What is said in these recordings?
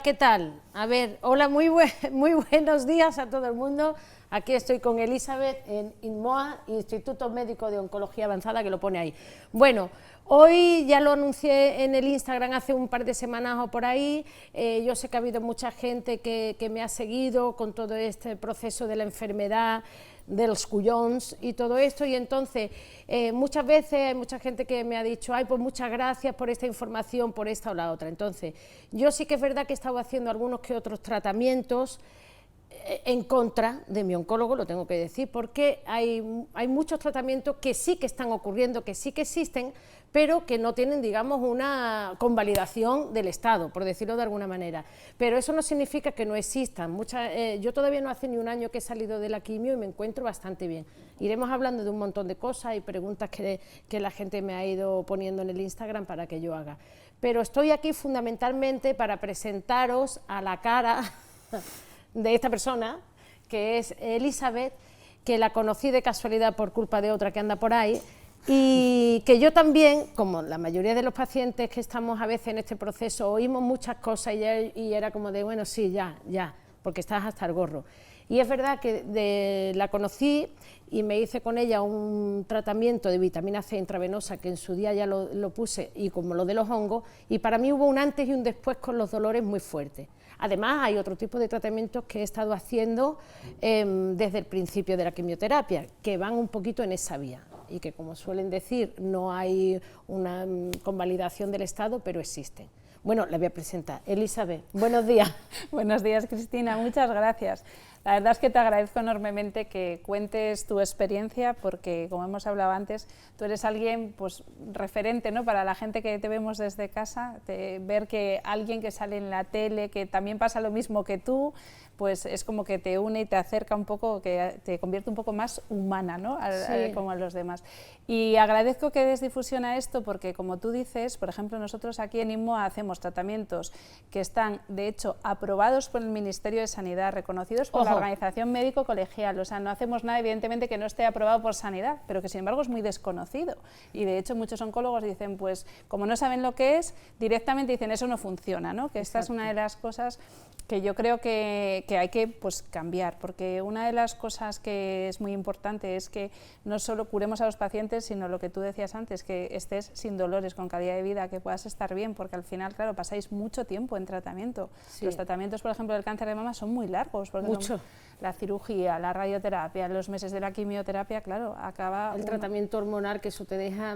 ¿qué tal? A ver, hola, muy buenos días a todo el mundo. Aquí estoy con Elizabeth en INMOA, Instituto Médico de Oncología Avanzada, que lo pone ahí. Bueno, hoy ya lo anuncié en el Instagram hace un par de semanas o por ahí. Yo sé que ha habido mucha gente que me ha seguido con todo este proceso de la enfermedad, de los collons y todo esto, y entonces muchas veces hay mucha gente que me ha dicho, ay, pues muchas gracias por esta información, por esta o la otra. Entonces, yo sí que es verdad que he estado haciendo algunos que otros tratamientos en contra de mi oncólogo, lo tengo que decir, porque hay muchos tratamientos que sí que están ocurriendo, que sí que existen, pero que no tienen, digamos, una convalidación del Estado, por decirlo de alguna manera. Pero eso no significa que no existan. Yo todavía no hace ni un año que he salido de la quimio y me encuentro bastante bien. Iremos hablando de un montón de cosas y preguntas que la gente me ha ido poniendo en el Instagram para que yo haga. Pero estoy aquí fundamentalmente para presentaros a la cara de esta persona, que es Elizabeth, que la conocí de casualidad por culpa de otra que anda por ahí, y que yo también, como la mayoría de los pacientes que estamos a veces en este proceso, oímos muchas cosas y era como de, bueno, sí, ya, porque estás hasta el gorro. Y es verdad que la conocí y me hice con ella un tratamiento de vitamina C intravenosa, que en su día ya lo puse, y como lo de los hongos, y para mí hubo un antes y un después con los dolores muy fuertes. Además, hay otro tipo de tratamientos que he estado haciendo desde el principio de la quimioterapia, que van un poquito en esa vía, y que, como suelen decir, no hay una convalidación del Estado, pero existen. Bueno, la voy a presentar. Elizabeth, buenos días. Buenos días, Cristina, muchas gracias. La verdad es que te agradezco enormemente que cuentes tu experiencia, porque, como hemos hablado antes, tú eres alguien pues, referente, ¿no?, para la gente que te vemos desde casa, ver que alguien que sale en la tele, que también pasa lo mismo que tú, pues es como que te une y te acerca un poco, que te convierte un poco más humana, ¿no?, Sí. como a los demás. Y agradezco que des difusión a esto porque, como tú dices, por ejemplo, nosotros aquí en INMOA hacemos tratamientos que están, de hecho, aprobados por el Ministerio de Sanidad, reconocidos por la Organización Médico Colegial. O sea, no hacemos nada, evidentemente, que no esté aprobado por Sanidad, pero que, sin embargo, es muy desconocido. Y, de hecho, muchos oncólogos dicen, pues, como no saben lo que es, directamente dicen, eso no funciona, ¿no? Que esta es una de las cosas que yo creo que hay que pues, cambiar, porque una de las cosas que es muy importante es que no solo curemos a los pacientes, sino lo que tú decías antes, que estés sin dolores, con calidad de vida, que puedas estar bien, porque al final, claro, pasáis mucho tiempo en tratamiento. Sí. Los tratamientos, por ejemplo, del cáncer de mama son muy largos, porque mucho. La cirugía, la radioterapia, los meses de la quimioterapia, claro, acaba... El tratamiento hormonal, que eso te deja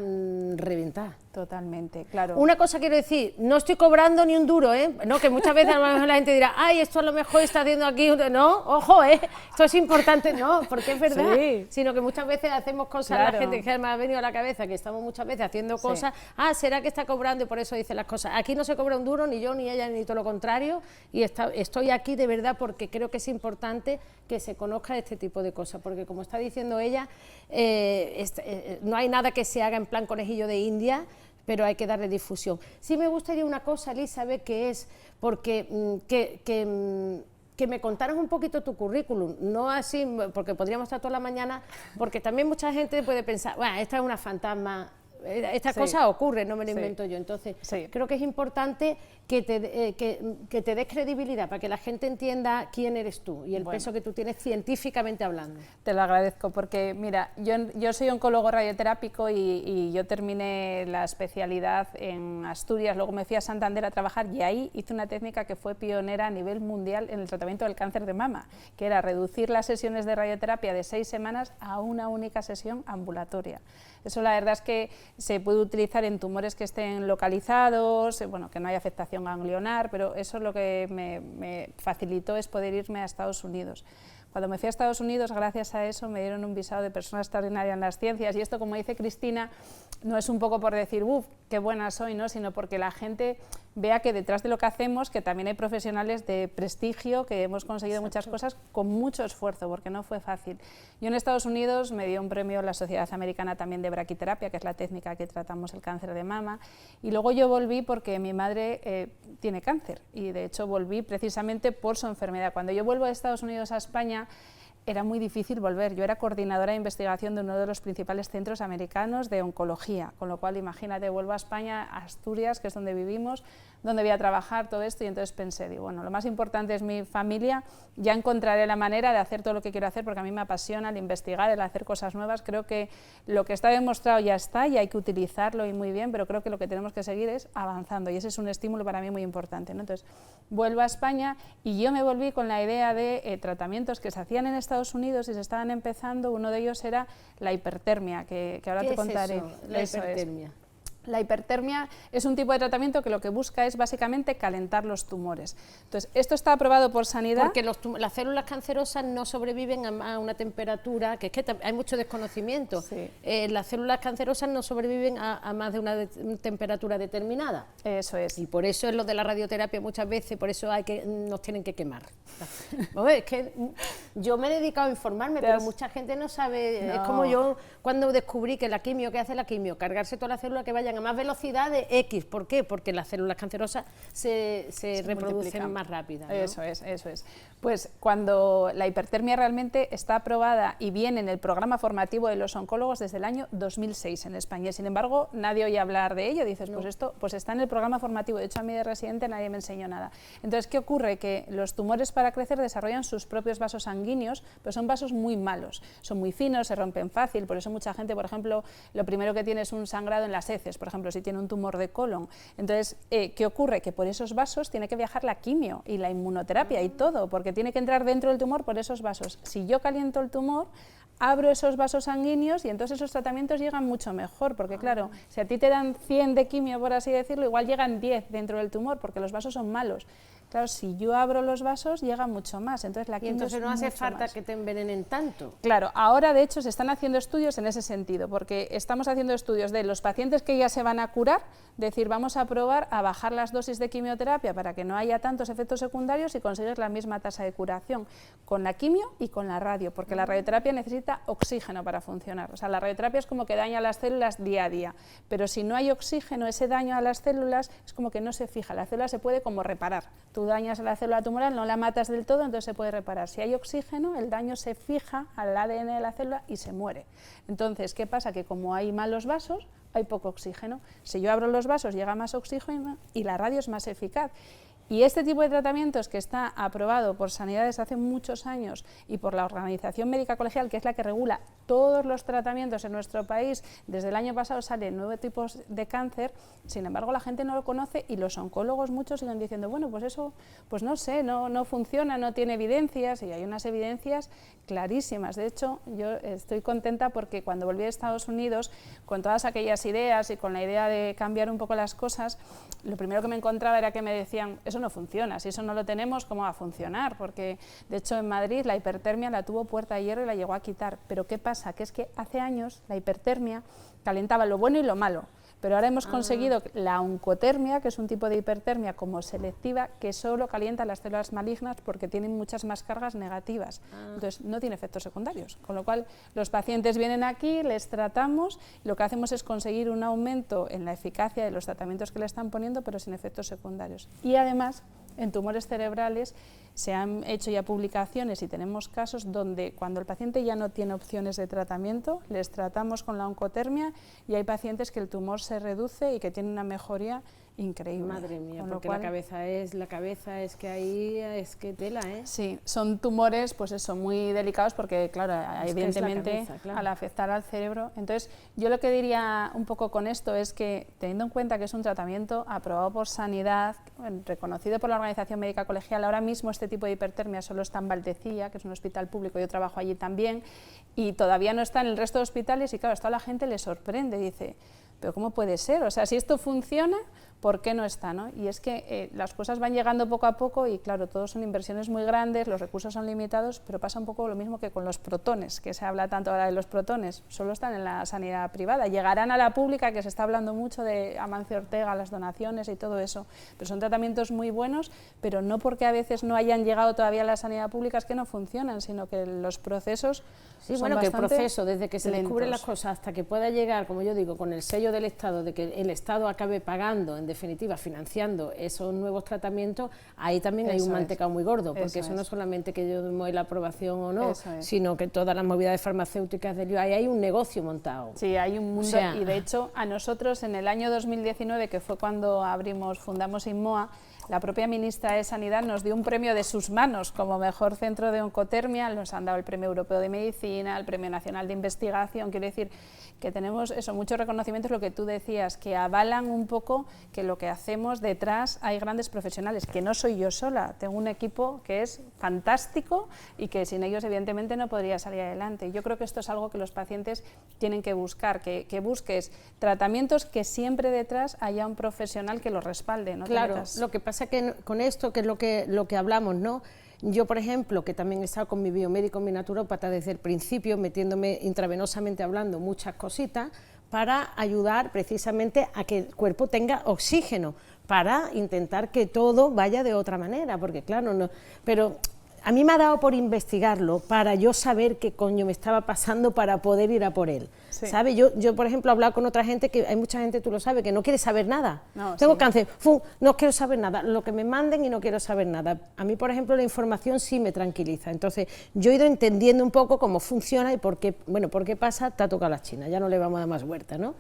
reventar. Totalmente, claro. Una cosa quiero decir, no estoy cobrando ni un duro, ¿eh? No, que muchas veces a lo mejor la gente dirá, ay, esto a lo mejor está haciendo aquí, no, ojo, esto es importante, no, porque es verdad, sí. Sino que muchas veces hacemos cosas, claro. La gente que me ha venido a la cabeza, que estamos muchas veces haciendo cosas, sí. ¿Será que está cobrando? Y por eso dice las cosas. Aquí no se cobra un duro, ni yo, ni ella, ni todo lo contrario, y estoy aquí de verdad porque creo que es importante que se conozca este tipo de cosas, porque como está diciendo ella, no hay nada que se haga en plan conejillo de India, pero hay que darle difusión. Sí me gustaría una cosa, Elizabeth, que es porque que me contaras un poquito tu currículum, no así, porque podríamos estar toda la mañana, porque también mucha gente puede pensar, bueno, esta es una fantasma, esta cosa ocurre, no me lo invento yo. Entonces, creo que es importante que te des credibilidad para que la gente entienda quién eres tú y el peso que tú tienes científicamente hablando. Te lo agradezco porque, mira, yo soy oncólogo radioterápico y yo terminé la especialidad en Asturias, luego me fui a Santander a trabajar y ahí hice una técnica que fue pionera a nivel mundial en el tratamiento del cáncer de mama, que era reducir las sesiones de radioterapia de 6 semanas a una única sesión ambulatoria. Eso la verdad es que se puede utilizar en tumores que estén localizados, bueno, que no haya afectación ganglionar, pero eso lo que me facilitó es poder irme a Estados Unidos. Cuando me fui a Estados Unidos, gracias a eso, me dieron un visado de persona extraordinaria en las ciencias, y esto, como dice Cristina, no es un poco por decir, uff, qué buena soy, ¿no?, sino porque la gente vea que detrás de lo que hacemos, que también hay profesionales de prestigio, que hemos conseguido muchas cosas con mucho esfuerzo, porque no fue fácil. Yo en Estados Unidos me dio un premio la Sociedad Americana también de Braquiterapia, que es la técnica que tratamos el cáncer de mama, y luego yo volví porque mi madre tiene cáncer, y de hecho volví precisamente por su enfermedad. Cuando yo vuelvo de Estados Unidos a España, era muy difícil volver. Yo era coordinadora de investigación de uno de los principales centros americanos de oncología, con lo cual imagínate, vuelvo a España, a Asturias, que es donde vivimos, donde voy a trabajar, todo esto, y entonces pensé, digo, bueno, lo más importante es mi familia, ya encontraré la manera de hacer todo lo que quiero hacer, porque a mí me apasiona el investigar, el hacer cosas nuevas. Creo que lo que está demostrado ya está y hay que utilizarlo y muy bien, pero creo que lo que tenemos que seguir es avanzando, y ese es un estímulo para mí muy importante, ¿no? Entonces, vuelvo a España y yo me volví con la idea de tratamientos que se hacían en Estados Unidos y se estaban empezando. Uno de ellos era la hipertermia, que ahora te contaré. ¿Qué es eso, la hipertermia? La hipertermia es un tipo de tratamiento que lo que busca es básicamente calentar los tumores. Entonces, esto está aprobado por Sanidad. Porque las células cancerosas no sobreviven a una temperatura, que es que hay mucho desconocimiento. Sí. Las células cancerosas no sobreviven a más de una temperatura determinada. Eso es. Y por eso es lo de la radioterapia muchas veces, por eso nos tienen que quemar. Es que yo me he dedicado a informarme, pero mucha gente no sabe. No. Es como yo cuando descubrí que la quimio, ¿qué hace la quimio? Cargarse todas las células que vayan a más velocidad de X. ¿Por qué? Porque las células cancerosas se reproducen más rápidas, ¿no? Eso es. Pues cuando la hipertermia realmente está aprobada y viene en el programa formativo de los oncólogos desde el año 2006 en España. Sin embargo, nadie oye hablar de ello. Dices, no. Pues esto pues está en el programa formativo. De hecho, a mí de residente nadie me enseñó nada. Entonces, ¿qué ocurre? Que los tumores para crecer desarrollan sus propios vasos sanguíneos, pero son vasos muy malos. Son muy finos, se rompen fácil. Por eso mucha gente, por ejemplo, lo primero que tiene es un sangrado en las heces, por ejemplo, si tiene un tumor de colon. Entonces, ¿qué ocurre? Que por esos vasos tiene que viajar la quimio y la inmunoterapia y todo, porque tiene que entrar dentro del tumor por esos vasos. Si yo caliento el tumor, abro esos vasos sanguíneos y entonces esos tratamientos llegan mucho mejor, porque claro, si a ti te dan 100 de quimio, por así decirlo, igual llegan 10 dentro del tumor, porque los vasos son malos. Claro, si yo abro los vasos, llega mucho más. Entonces, la quimio entonces no hace falta que te envenenen tanto. Claro, ahora de hecho se están haciendo estudios en ese sentido, porque estamos haciendo estudios de los pacientes que ya se van a curar, decir, vamos a probar a bajar las dosis de quimioterapia para que no haya tantos efectos secundarios y conseguir la misma tasa de curación con la quimio y con la radio, porque la radioterapia necesita oxígeno para funcionar. O sea, la radioterapia es como que daña las células día a día, pero si no hay oxígeno, ese daño a las células es como que no se fija, la célula se puede como reparar. Tú dañas a la célula tumoral, no la matas del todo, entonces se puede reparar. Si hay oxígeno, el daño se fija al ADN de la célula y se muere. Entonces, ¿qué pasa? Que como hay malos vasos, hay poco oxígeno. Si yo abro los vasos, llega más oxígeno y la radio es más eficaz. Y este tipo de tratamientos que está aprobado por Sanidad desde hace muchos años y por la Organización Médica Colegial, que es la que regula todos los tratamientos en nuestro país, desde el año pasado salen 9 tipos de cáncer, sin embargo la gente no lo conoce y los oncólogos muchos siguen diciendo, bueno, pues eso, pues no sé, no funciona, no tiene evidencias, y hay unas evidencias clarísimas. De hecho, yo estoy contenta porque cuando volví a Estados Unidos, con todas aquellas ideas y con la idea de cambiar un poco las cosas, lo primero que me encontraba era que me decían, eso no funciona, si eso no lo tenemos, ¿cómo va a funcionar? Porque, de hecho, en Madrid la hipertermia la tuvo Puerta de Hierro y la llegó a quitar. Pero ¿qué pasa? Que es que hace años la hipertermia calentaba lo bueno y lo malo. Pero ahora hemos conseguido la oncotermia, que es un tipo de hipertermia como selectiva, que solo calienta las células malignas porque tienen muchas más cargas negativas. Entonces, no tiene efectos secundarios. Con lo cual, los pacientes vienen aquí, les tratamos, y lo que hacemos es conseguir un aumento en la eficacia de los tratamientos que le están poniendo, pero sin efectos secundarios. Y además, en tumores cerebrales se han hecho ya publicaciones y tenemos casos donde cuando el paciente ya no tiene opciones de tratamiento, les tratamos con la oncotermia y hay pacientes que el tumor se reduce y que tienen una mejoría increíble. Madre mía, porque la cabeza es que ahí es que tela, ¿eh? Sí, son tumores, pues eso, muy delicados porque, claro, evidentemente cabeza, claro, al afectar al cerebro. Entonces, yo lo que diría un poco con esto es que, teniendo en cuenta que es un tratamiento aprobado por Sanidad, reconocido por la Organización Médica Colegial, ahora mismo este tipo de hipertermia solo está en Valdecilla, que es un hospital público, yo trabajo allí también, y todavía no está en el resto de hospitales, y claro, esto a la gente le sorprende, dice, pero ¿cómo puede ser? O sea, si esto funciona, ¿por qué no está, no? Y es que las cosas van llegando poco a poco y claro, todos son inversiones muy grandes, los recursos son limitados, pero pasa un poco lo mismo que con los protones, que se habla tanto ahora de los protones, solo están en la sanidad privada, llegarán a la pública, que se está hablando mucho de Amancio Ortega, las donaciones y todo eso, pero son tratamientos muy buenos, pero no porque a veces no hayan llegado todavía a la sanidad pública es que no funcionan, sino que los procesos son bueno, que el proceso, desde que se lentos. descubren las cosas hasta que pueda llegar, como yo digo, con el sello del Estado, de que el Estado acabe pagando en definitiva, financiando esos nuevos tratamientos, ahí también hay un mantecado muy gordo, porque eso no es solamente que yo doy la aprobación o no, sino que todas las movilidades farmacéuticas del ahí hay un negocio montado. Sí, hay un mundo, y de hecho a nosotros en el año 2019, que fue cuando fundamos Inmoa, la propia ministra de Sanidad nos dio un premio de sus manos como mejor centro de oncotermia, nos han dado el Premio Europeo de Medicina, el Premio Nacional de Investigación, quiero decir que tenemos eso, muchos reconocimientos, lo que tú decías, que avalan un poco que lo que hacemos detrás hay grandes profesionales, que no soy yo sola, tengo un equipo que es fantástico y que sin ellos evidentemente no podría salir adelante. Yo creo que esto es algo que los pacientes tienen que buscar, que busques tratamientos que siempre detrás haya un profesional que los respalde. ¿No? Claro, lo que pasa que con esto, que es lo que hablamos, ¿no? Yo, por ejemplo, que también he estado con mi biomédico, mi naturópata desde el principio, metiéndome intravenosamente, hablando muchas cositas, para ayudar precisamente a que el cuerpo tenga oxígeno, para intentar que todo vaya de otra manera, porque claro, no, pero a mí me ha dado por investigarlo, para yo saber qué coño me estaba pasando para poder ir a por él. Sí. ¿Sabes? Yo, por ejemplo, he hablado con otra gente, que hay mucha gente, tú lo sabes, que no quiere saber nada. No, tengo cáncer, no quiero saber nada, lo que me manden y no quiero saber nada. A mí, por ejemplo, la información sí me tranquiliza. Entonces, yo he ido entendiendo un poco cómo funciona y por qué pasa, te ha tocado la China, ya no le vamos a dar más vuelta, ¿no?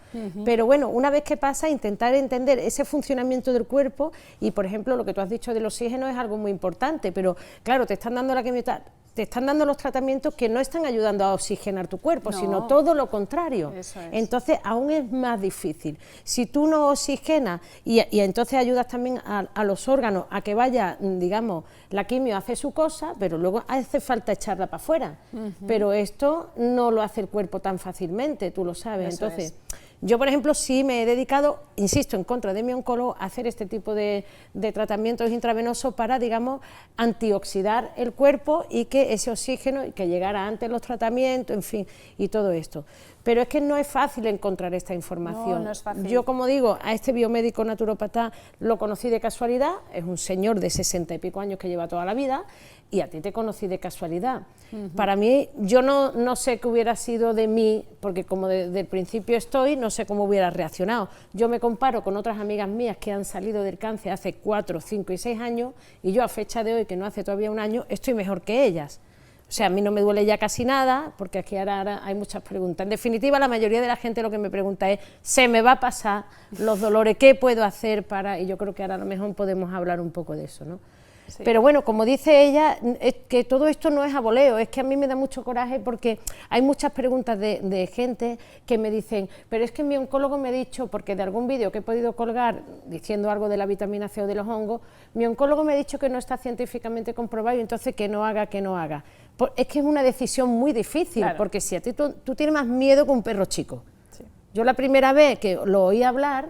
Pero bueno, una vez que pasa, intentar entender ese funcionamiento del cuerpo y, por ejemplo, lo que tú has dicho del oxígeno es algo muy importante, pero claro, te están dando la quimioterapia, te están dando los tratamientos que no están ayudando a oxigenar tu cuerpo, sino todo lo contrario. Eso es. Entonces, aún es más difícil. Si tú no oxigenas y entonces ayudas también a los órganos a que vaya, digamos, la quimio hace su cosa, pero luego hace falta echarla para afuera. Pero esto no lo hace el cuerpo tan fácilmente, tú lo sabes. Eso entonces, yo, por ejemplo, sí me he dedicado, insisto, en contra de mi oncólogo, a hacer este tipo de tratamientos intravenosos para, digamos, antioxidar el cuerpo y que ese oxígeno, que llegara antes los tratamientos, en fin, y todo esto. Pero es que no es fácil encontrar esta información. No es fácil. Yo, como digo, a este biomédico naturópata lo conocí de casualidad, es un señor de 60 y pico años que lleva toda la vida, y a ti te conocí de casualidad. Para mí, yo no sé qué hubiera sido de mí, porque como desde el principio estoy, no sé cómo hubiera reaccionado. Yo me comparo con otras amigas mías que han salido del cáncer hace 4, 5 y 6 años, y yo a fecha de hoy, que no hace todavía un año, estoy mejor que ellas. O sea, a mí no me duele ya casi nada, porque aquí ahora hay muchas preguntas. En definitiva, la mayoría de la gente lo que me pregunta es, ¿se me va a pasar los dolores? ¿Qué puedo hacer para...? Y yo creo que ahora a lo mejor podemos hablar un poco de eso, ¿no? Sí. Pero bueno, como dice ella, es que todo esto no es a voleo, es que a mí me da mucho coraje porque hay muchas preguntas de gente que me dicen, pero es que mi oncólogo me ha dicho, porque de algún vídeo que he podido colgar diciendo algo de la vitamina C o de los hongos, mi oncólogo me ha dicho que no está científicamente comprobado y entonces que no haga. Es que es una decisión muy difícil, claro. Porque si a ti tú tienes más miedo que un perro chico. Sí. Yo la primera vez que lo oí hablar,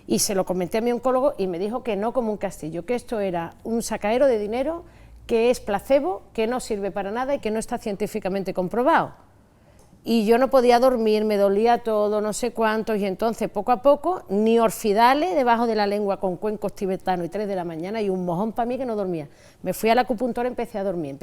y se lo comenté a mi oncólogo y me dijo que no como un castillo, que esto era un sacadero de dinero, que es placebo, que no sirve para nada y que no está científicamente comprobado. Y yo no podía dormir, me dolía todo, no sé cuántos, y entonces poco a poco, ni orfidales debajo de la lengua con cuencos tibetanos y 3 de la mañana y un mojón para mí que no dormía. Me fui a la acupuntura y empecé a dormir,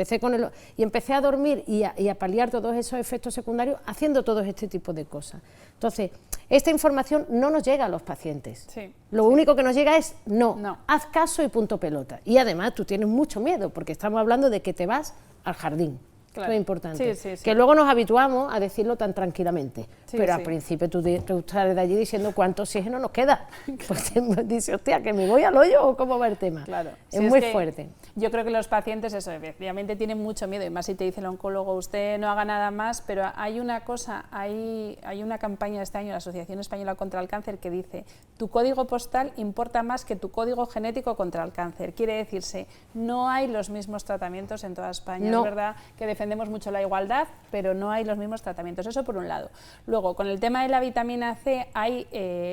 empecé a dormir y a paliar todos esos efectos secundarios haciendo todo este tipo de cosas. Entonces, esta información no nos llega a los pacientes. Sí, lo único que nos llega es no, haz caso y punto pelota. Y además tú tienes mucho miedo porque estamos hablando de que te vas al jardín. Claro. Eso es importante, sí. Que luego nos habituamos a decirlo tan tranquilamente, pero al principio tú sales de allí diciendo cuánto oxígeno nos queda, pues te dices, hostia, que me voy al hoyo o cómo va el tema, claro. Es muy fuerte. Yo creo que los pacientes, eso, efectivamente tienen mucho miedo, y más si te dice el oncólogo, usted no haga nada más, pero hay una cosa, hay una campaña este año, la Asociación Española contra el Cáncer, que dice, tu código postal importa más que tu código genético contra el cáncer, quiere decirse, no hay los mismos tratamientos en toda España, es verdad que defendemos mucho la igualdad, pero no hay los mismos tratamientos, eso por un lado. Luego, con el tema de la vitamina C, hay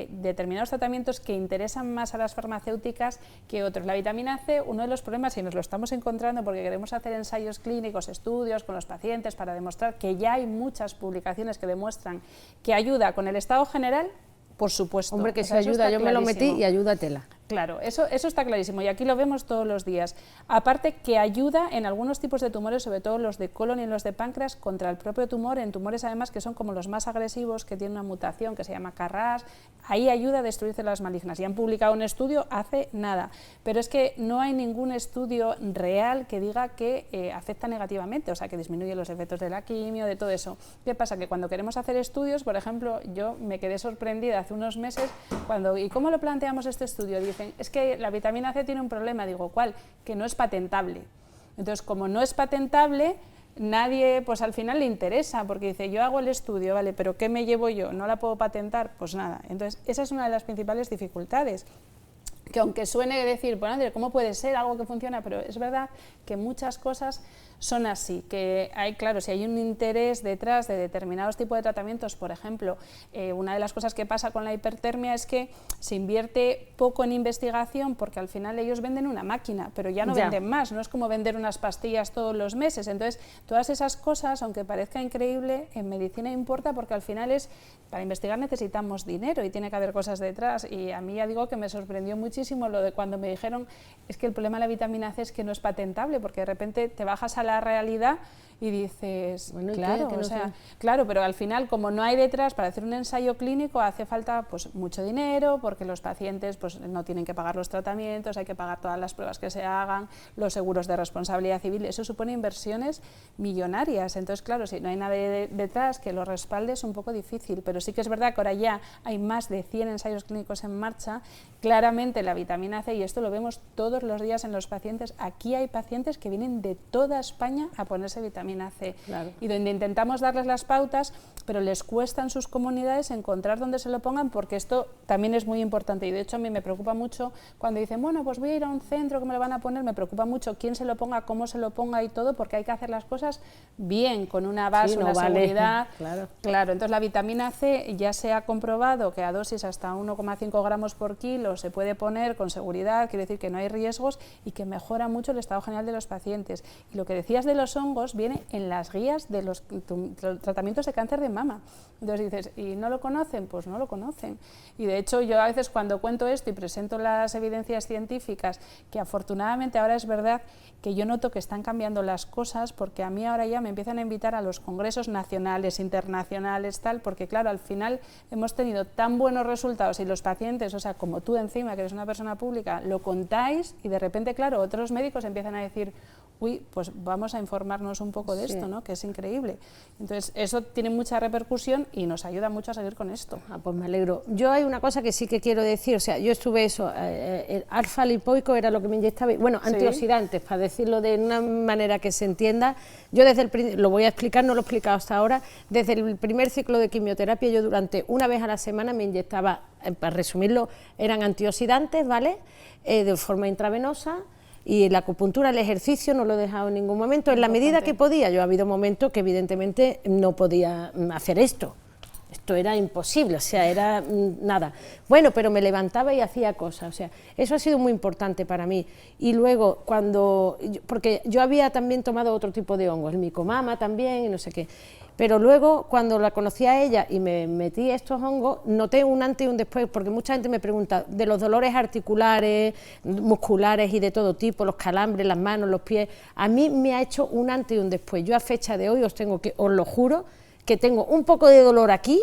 determinados tratamientos que interesan más a las farmacéuticas que otros. La vitamina C, uno de los problemas, y nos lo estamos encontrando porque queremos hacer ensayos clínicos, estudios con los pacientes para demostrar que ya hay muchas publicaciones que demuestran que ayuda con el estado general, por supuesto. Hombre, que si ayuda, yo me lo metí y ayúdatela. Claro, eso está clarísimo y aquí lo vemos todos los días. Aparte que ayuda en algunos tipos de tumores, sobre todo los de colon y los de páncreas, contra el propio tumor, en tumores además que son como los más agresivos, que tienen una mutación que se llama KRAS, ahí ayuda a destruir células malignas. Y han publicado un estudio hace nada, pero es que no hay ningún estudio real que diga que afecta negativamente, o sea, que disminuye los efectos de la quimio, de todo eso. ¿Qué pasa? Que cuando queremos hacer estudios, por ejemplo, yo me quedé sorprendida hace unos meses cuando, ¿y cómo lo planteamos este estudio? Dicen, es que la vitamina C tiene un problema, digo, ¿cuál? Que no es patentable. Entonces, como no es patentable, nadie, pues al final le interesa, porque dice, yo hago el estudio, vale, pero ¿qué me llevo yo? ¿No la puedo patentar? Pues nada. Entonces, esa es una de las principales dificultades. Que aunque suene decir, bueno, ¿cómo puede ser algo que funciona? Pero es verdad que muchas cosas son así, que hay, claro, si hay un interés detrás de determinados tipos de tratamientos, por ejemplo, una de las cosas que pasa con la hipertermia es que se invierte poco en investigación porque al final ellos venden una máquina, pero ya no venden más, no es como vender unas pastillas todos los meses, entonces todas esas cosas, aunque parezca increíble, en medicina importa porque al final para investigar necesitamos dinero y tiene que haber cosas detrás y a mí ya digo que me sorprendió muchísimo lo de cuando me dijeron es que el problema de la vitamina C es que no es patentable porque de repente te bajas a la realidad y dices, bueno, claro, o sea, claro, pero al final como no hay detrás para hacer un ensayo clínico hace falta pues mucho dinero porque los pacientes pues no tienen que pagar los tratamientos, hay que pagar todas las pruebas que se hagan, los seguros de responsabilidad civil, eso supone inversiones millonarias, entonces claro, si no hay nadie detrás que lo respalde es un poco difícil, pero sí que es verdad que ahora ya hay más de 100 ensayos clínicos en marcha, claramente la vitamina C, y esto lo vemos todos los días en los pacientes, aquí hay pacientes que vienen de toda España a ponerse vitamina C, claro. Y donde intentamos darles las pautas, pero les cuesta en sus comunidades encontrar dónde se lo pongan, porque esto también es muy importante, y de hecho a mí me preocupa mucho cuando dicen, bueno, pues voy a ir a un centro que me lo van a poner, me preocupa mucho quién se lo ponga, cómo se lo ponga y todo, porque hay que hacer las cosas bien, con una base, sí, no una seguridad, claro, entonces la vitamina C ya se ha comprobado que a dosis hasta 1,5 gramos por kilo se puede poner con seguridad, quiere decir que no hay riesgos y que mejora mucho el estado general de los pacientes, y lo que decías de los hongos viene en las guías de los tratamientos de cáncer de mama. Entonces dices, ¿y no lo conocen? Pues no lo conocen. Y de hecho yo a veces cuando cuento esto y presento las evidencias científicas, que afortunadamente ahora es verdad que yo noto que están cambiando las cosas, porque a mí ahora ya me empiezan a invitar a los congresos nacionales, internacionales, tal, porque claro, al final hemos tenido tan buenos resultados y los pacientes, o sea, como tú encima, que eres una persona pública, lo contáis y de repente, claro, otros médicos empiezan a decir, uy, pues vamos a informarnos un poco de esto, ¿no? Que es increíble. Entonces, eso tiene mucha repercusión y nos ayuda mucho a seguir con esto. Ah, pues me alegro. Yo hay una cosa que sí que quiero decir, o sea, yo estuve el alfa-lipoico era lo que me inyectaba, bueno, antioxidantes, para decirlo de una manera que se entienda. Yo lo voy a explicar, no lo he explicado hasta ahora, desde el primer ciclo de quimioterapia, yo durante una vez a la semana me inyectaba, para resumirlo, eran antioxidantes, ¿vale?, de forma intravenosa. Y la acupuntura, el ejercicio, no lo he dejado en ningún momento, en la medida que podía. Yo ha habido momentos que evidentemente no podía hacer esto era imposible, o sea, era nada. Bueno, pero me levantaba y hacía cosas, o sea, eso ha sido muy importante para mí. Y luego, porque yo había también tomado otro tipo de hongos, el micomama también, y no sé qué. Pero luego, cuando la conocí a ella y me metí estos hongos, noté un antes y un después, porque mucha gente me pregunta de los dolores articulares, musculares y de todo tipo, los calambres, las manos, los pies. A mí me ha hecho un antes y un después. Yo a fecha de hoy os lo juro, que tengo un poco de dolor aquí,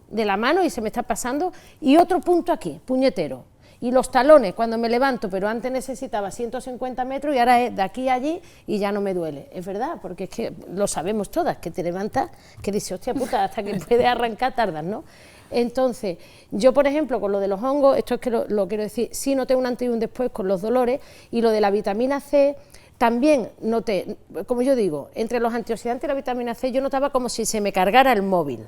de la mano, y se me está pasando, y otro punto aquí, puñetero. Y los talones, cuando me levanto, pero antes necesitaba 150 metros y ahora es de aquí a allí y ya no me duele. Es verdad, porque es que lo sabemos todas, que te levantas, que dices, hostia puta, hasta que puedes arrancar tardas, ¿no? Entonces, yo por ejemplo, con lo de los hongos, esto es que lo quiero decir, sí noté un antes y un después con los dolores, y lo de la vitamina C, también noté, como yo digo, entre los antioxidantes y la vitamina C, yo notaba como si se me cargara el móvil,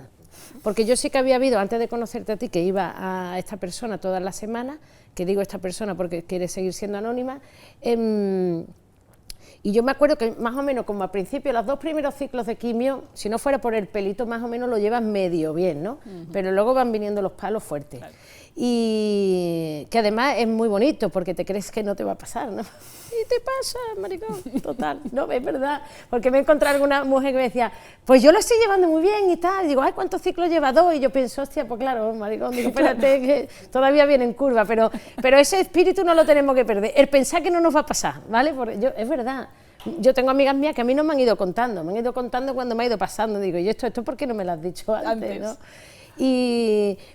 porque yo sí que había habido, antes de conocerte a ti, que iba a esta persona todas las semanas, que digo esta persona porque quiere seguir siendo anónima, y yo me acuerdo que más o menos como al principio, los 2 primeros ciclos de quimio, si no fuera por el pelito, más o menos lo llevas medio bien, ¿no? Pero luego van viniendo los palos fuertes. Claro. y que además es muy bonito porque te crees que no te va a pasar, ¿no? Y te pasa, maricón, total, no, es verdad, porque me he encontrado alguna mujer que me decía, pues yo lo estoy llevando muy bien y tal, y digo, ay, ¿cuántos ciclos lleva? 2, y yo pienso, hostia, pues claro, maricón, digo, espérate, que todavía viene en curva, pero ese espíritu no lo tenemos que perder, el pensar que no nos va a pasar, ¿vale? Porque es verdad. Yo tengo amigas mías que a mí no me han ido contando cuando me ha ido pasando, digo, ¿y esto por qué no me lo has dicho antes? ¿No?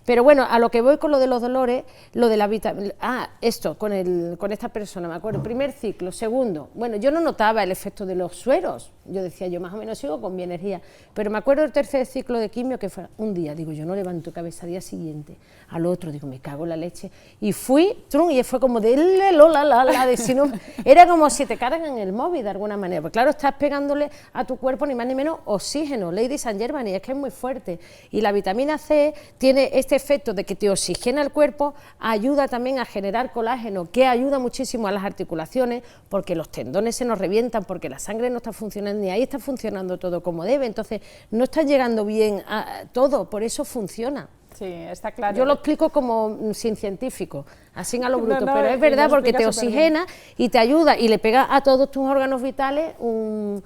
Pero bueno, a lo que voy con lo de los dolores, lo de la vitamina... esto, con esta persona, me acuerdo, primer ciclo, segundo, bueno, yo no notaba el efecto de los sueros, yo decía, yo más o menos sigo con mi energía, pero me acuerdo del tercer ciclo de quimio, que fue un día, digo, yo no levanto cabeza, al día siguiente, al otro, digo, me cago en la leche, y fui, y fue como de de si no, era como si te cargan el móvil de alguna manera, porque claro, estás pegándole a tu cuerpo ni más ni menos oxígeno, Lady Saint Germain, y es que es muy fuerte, y la vitamina C tiene este efecto de que te oxigena el cuerpo, ayuda también a generar colágeno, que ayuda muchísimo a las articulaciones, porque los tendones se nos revientan, porque la sangre no está funcionando, ni ahí está funcionando todo como debe, entonces no está llegando bien a todo, por eso funciona. Sí, está claro. Yo lo explico como sin científico, así a lo bruto, pero es verdad porque te oxigena y te ayuda y le pega a todos tus órganos vitales un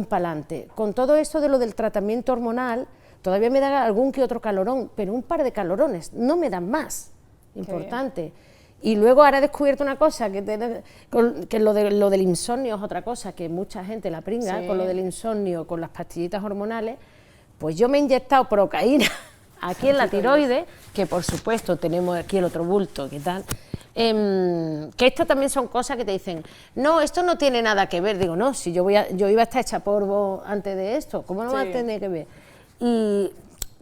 palante. Con todo esto de lo del tratamiento hormonal, todavía me da algún que otro calorón, pero un par de calorones, no me dan más, importante. Y luego ahora he descubierto una cosa, que lo del insomnio es otra cosa, que mucha gente la pringa, con lo del insomnio, con las pastillitas hormonales, pues yo me he inyectado procaína aquí en la tiroides, que por supuesto tenemos aquí el otro bulto, ¿qué tal? Que esto también son cosas que te dicen, no, esto no tiene nada que ver, digo, no, si yo iba a estar hecha polvo antes de esto, ¿cómo no va a tener que ver? Y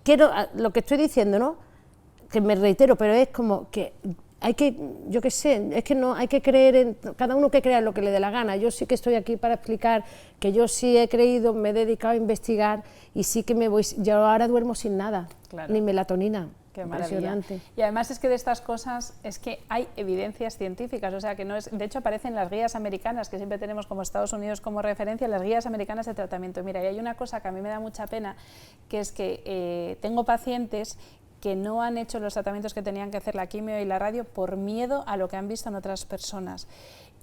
quiero, lo que estoy diciendo, ¿no? Que me reitero, pero es como que hay que, yo qué sé, es que no hay que creer en, cada uno que crea en lo que le dé la gana. Yo sí que estoy aquí para explicar que yo sí he creído, me he dedicado a investigar y sí que me voy, yo ahora duermo sin nada, claro, ni melatonina. Qué maravilla. Y además es que de estas cosas es que hay evidencias científicas, o sea que no es, de hecho aparecen las guías americanas, que siempre tenemos como Estados Unidos como referencia, las guías americanas de tratamiento. Mira, y hay una cosa que a mí me da mucha pena, que es que tengo pacientes que no han hecho los tratamientos que tenían que hacer, la quimio y la radio, por miedo a lo que han visto en otras personas.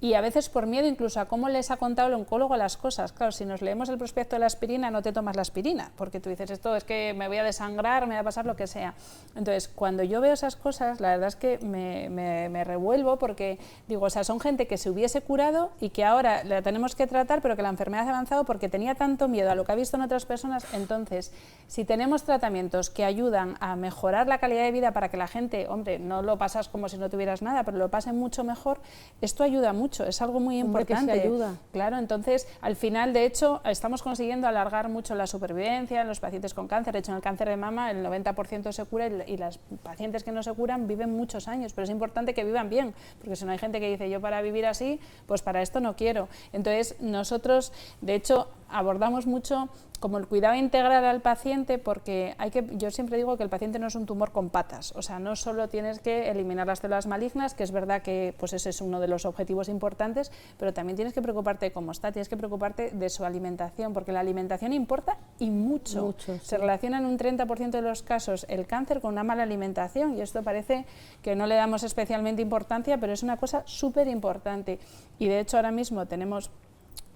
Y a veces por miedo incluso a cómo les ha contado el oncólogo las cosas. Claro, si nos leemos el prospecto de la aspirina, no te tomas la aspirina, porque tú dices, esto es que me voy a desangrar, me va a pasar lo que sea. Entonces, cuando yo veo esas cosas, la verdad es que me revuelvo, porque digo, o sea, son gente que se hubiese curado y que ahora la tenemos que tratar, pero que la enfermedad ha avanzado porque tenía tanto miedo a lo que ha visto en otras personas. Entonces, si tenemos tratamientos que ayudan a mejorar la calidad de vida para que la gente, hombre, no lo pasas como si no tuvieras nada, pero lo pase mucho mejor, esto ayuda mucho. Es algo muy importante. Que se ayuda. Claro, entonces, al final, de hecho, estamos consiguiendo alargar mucho la supervivencia en los pacientes con cáncer. De hecho, en el cáncer de mama el 90% se cura y las pacientes que no se curan viven muchos años, pero es importante que vivan bien, porque si no hay gente que dice, yo para vivir así, pues para esto no quiero. Entonces, nosotros, de hecho, abordamos mucho como el cuidado integral al paciente, porque yo siempre digo que el paciente no es un tumor con patas, o sea, no solo tienes que eliminar las células malignas, que es verdad que pues ese es uno de los objetivos importantes, pero también tienes que preocuparte de cómo está, tienes que preocuparte de su alimentación, porque la alimentación importa y mucho. Sí. Se relaciona en un 30% de los casos el cáncer con una mala alimentación, y esto parece que no le damos especialmente importancia, pero es una cosa súper importante. Y de hecho ahora mismo tenemos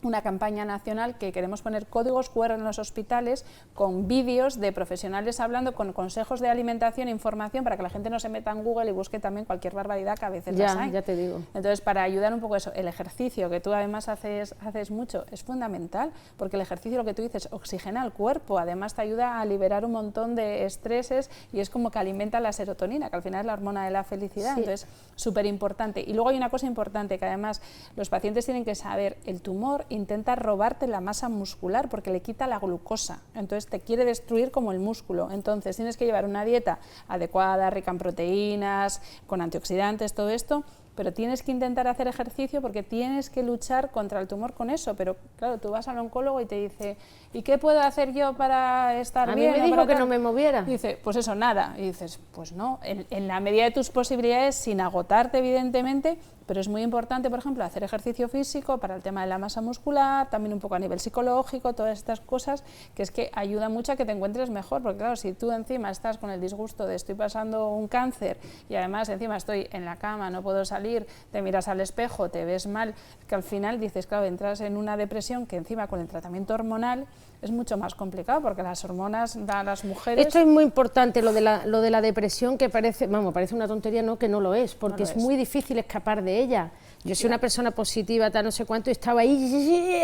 una campaña nacional que queremos poner códigos QR en los hospitales con vídeos de profesionales hablando, con consejos de alimentación e información, para que la gente no se meta en Google y busque también cualquier barbaridad que a veces las hay. Ya te digo. Entonces, para ayudar un poco eso, el ejercicio, que tú además haces mucho, es fundamental, porque el ejercicio, lo que tú dices, oxigena el cuerpo, además te ayuda a liberar un montón de estreses y es como que alimenta la serotonina, que al final es la hormona de la felicidad, sí. Entonces, súper importante. Y luego hay una cosa importante, que además los pacientes tienen que saber, el tumor intenta robarte la masa muscular porque le quita la glucosa, entonces te quiere destruir como el músculo, entonces tienes que llevar una dieta adecuada, rica en proteínas, con antioxidantes, todo esto, pero tienes que intentar hacer ejercicio porque tienes que luchar contra el tumor con eso. Pero claro, tú vas al oncólogo y te dice, ¿y qué puedo hacer yo para estar bien? A mí me dijo que no me moviera. Y dice, pues eso, nada. Y dices, pues no, en la medida de tus posibilidades, sin agotarte evidentemente, pero es muy importante, por ejemplo, hacer ejercicio físico para el tema de la masa muscular, también un poco a nivel psicológico, todas estas cosas, que es que ayuda mucho a que te encuentres mejor, porque claro, si tú encima estás con el disgusto de estoy pasando un cáncer y además encima estoy en la cama, no puedo salir, te miras al espejo, te ves mal, que al final dices, claro, entras en una depresión que encima con el tratamiento hormonal es mucho más complicado, porque las hormonas dan a las mujeres... Esto es muy importante, lo de la depresión, que parece, vamos, parece una tontería, no, que no lo es, porque es muy difícil escapar de ella. Yo soy una persona positiva, tal, no sé cuánto, y estaba ahí,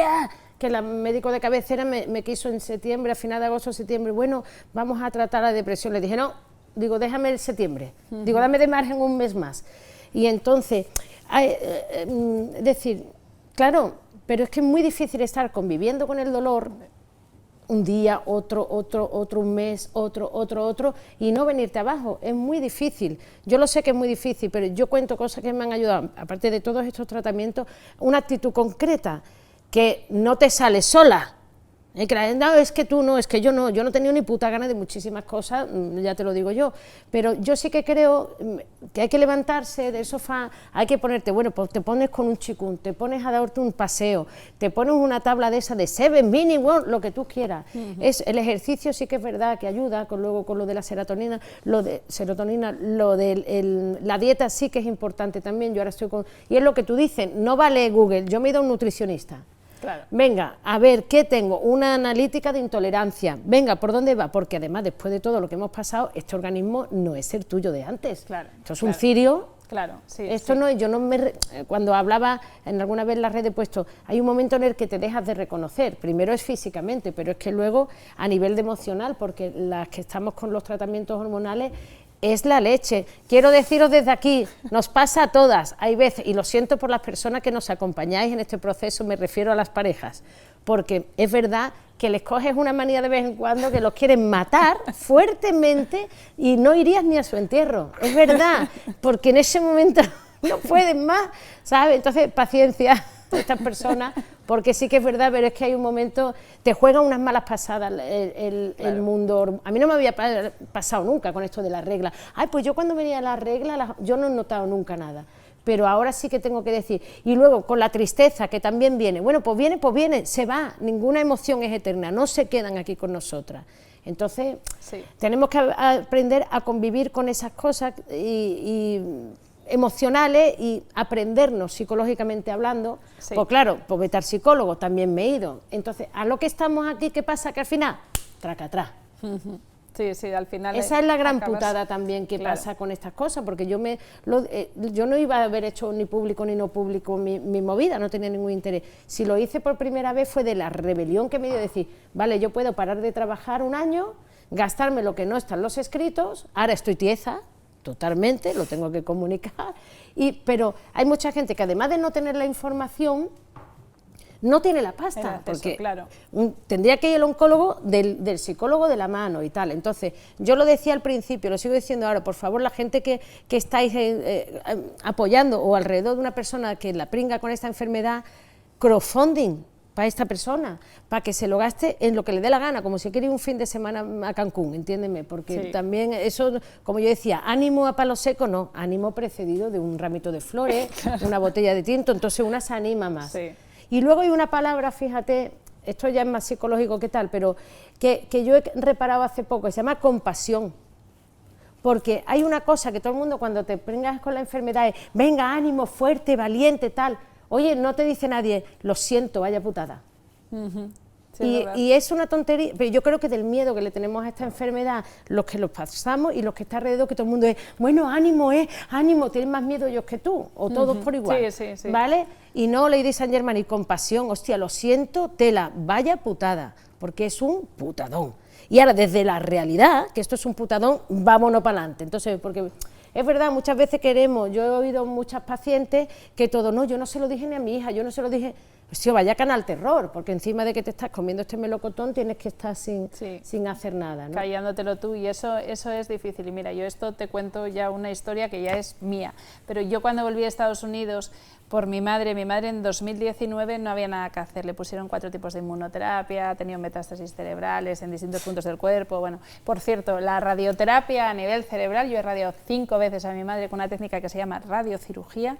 que el médico de cabecera me quiso en septiembre, a final de agosto, septiembre, bueno, vamos a tratar la depresión. Le dije, no, digo, déjame el septiembre, digo, dame de margen un mes más. Y entonces, decir, claro, pero es que es muy difícil estar conviviendo con el dolor un día, otro, un mes, otro, y no venirte abajo, es muy difícil. Yo lo sé que es muy difícil, pero yo cuento cosas que me han ayudado, aparte de todos estos tratamientos, una actitud concreta, que no te sale sola. No, es que tú no, es que yo no he tenido ni puta gana de muchísimas cosas, ya te lo digo yo, pero yo sí que creo que hay que levantarse del sofá, hay que ponerte, bueno, pues te pones con un chikun, te pones a darte un paseo, te pones una tabla de esa de 7 minutes, lo que tú quieras. El ejercicio sí que es verdad que ayuda, luego con lo de la serotonina, la dieta sí que es importante también, yo ahora estoy con... Y es lo que tú dices, no vale Google, yo me he ido a un nutricionista. Claro. Venga, a ver, ¿qué tengo? Una analítica de intolerancia. Venga, ¿por dónde va? Porque además, después de todo lo que hemos pasado, este organismo no es el tuyo de antes. Claro, esto es un cirio. Claro, sí. Esto no es, yo no me... Cuando hablaba, en alguna vez en la red he puesto, hay un momento en el que te dejas de reconocer. Primero es físicamente, pero es que luego a nivel de emocional, porque las que estamos con los tratamientos hormonales, es la leche. Quiero deciros desde aquí, nos pasa a todas, hay veces, y lo siento por las personas que nos acompañáis en este proceso, me refiero a las parejas, porque es verdad que les coges una manía de vez en cuando que los quieren matar fuertemente y no irías ni a su entierro, es verdad, porque en ese momento no pueden más, ¿sabes? Entonces, paciencia estas personas, porque sí que es verdad, pero es que hay un momento, te juega unas malas pasadas el mundo. A mí no me había pasado nunca con esto de las reglas. Ay, pues yo cuando venía a las reglas, yo no he notado nunca nada, pero ahora sí que tengo que decir. Y luego con la tristeza, que también viene, bueno, pues viene, se va, ninguna emoción es eterna, no se quedan aquí con nosotras. Entonces, tenemos que aprender a convivir con esas cosas y emocionales y aprendernos psicológicamente hablando, pues claro, pues vete al psicólogo, también me he ido. Entonces, a lo que estamos aquí, ¿qué pasa? Que al final, traca atrás. Sí, al final... Esa es la gran putada también que pasa con estas cosas, porque yo no iba a haber hecho ni público ni no público mi movida, no tenía ningún interés. Si lo hice por primera vez fue de la rebelión que me dio decir, vale, yo puedo parar de trabajar un año, gastarme lo que no está en los escritos, ahora estoy tiesa, totalmente, lo tengo que comunicar, pero hay mucha gente que además de no tener la información, no tiene la pasta, porque tendría que ir el oncólogo del psicólogo de la mano y tal. Entonces, yo lo decía al principio, lo sigo diciendo ahora, por favor, la gente que estáis apoyando o alrededor de una persona que la pringa con esta enfermedad, crowdfunding para esta persona, para que se lo gaste en lo que le dé la gana, como si quiere ir un fin de semana a Cancún, entiéndeme, porque también eso, como yo decía, ánimo a palo seco, no, ánimo precedido de un ramito de flores, una botella de tinto, entonces una se anima más. Y luego hay una palabra, fíjate, esto ya es más psicológico que tal, pero que yo he reparado hace poco, se llama compasión. Porque hay una cosa que todo el mundo cuando te prengas con la enfermedad es, venga, ánimo, fuerte, valiente, tal. Oye, no te dice nadie, lo siento, vaya putada. Y es una tontería, pero yo creo que del miedo que le tenemos a esta enfermedad, los que los pasamos y los que está alrededor, que todo el mundo es, bueno, ánimo, ánimo, tienen más miedo ellos que tú, o todos por igual, ¿vale? Y no Lady Saint Germain y compasión, hostia, lo siento, tela, vaya putada, porque es un putadón. Y ahora, desde la realidad, que esto es un putadón, vámonos para adelante. Entonces, porque es verdad, muchas veces queremos, yo he oído muchas pacientes que todo, no, yo no se lo dije ni a mi hija, yo no se lo dije, hostia, vaya canal terror, porque encima de que te estás comiendo este melocotón tienes que estar sin hacer nada, ¿no? Callándotelo tú, y eso es difícil. Y mira, yo esto te cuento ya una historia que ya es mía, pero yo cuando volví a Estados Unidos, por mi madre en 2019 no había nada que hacer, le pusieron 4 tipos de inmunoterapia, ha tenido metástasis cerebrales en distintos puntos del cuerpo, bueno, por cierto, la radioterapia a nivel cerebral, yo he radiado 5 veces a mi madre con una técnica que se llama radiocirugía,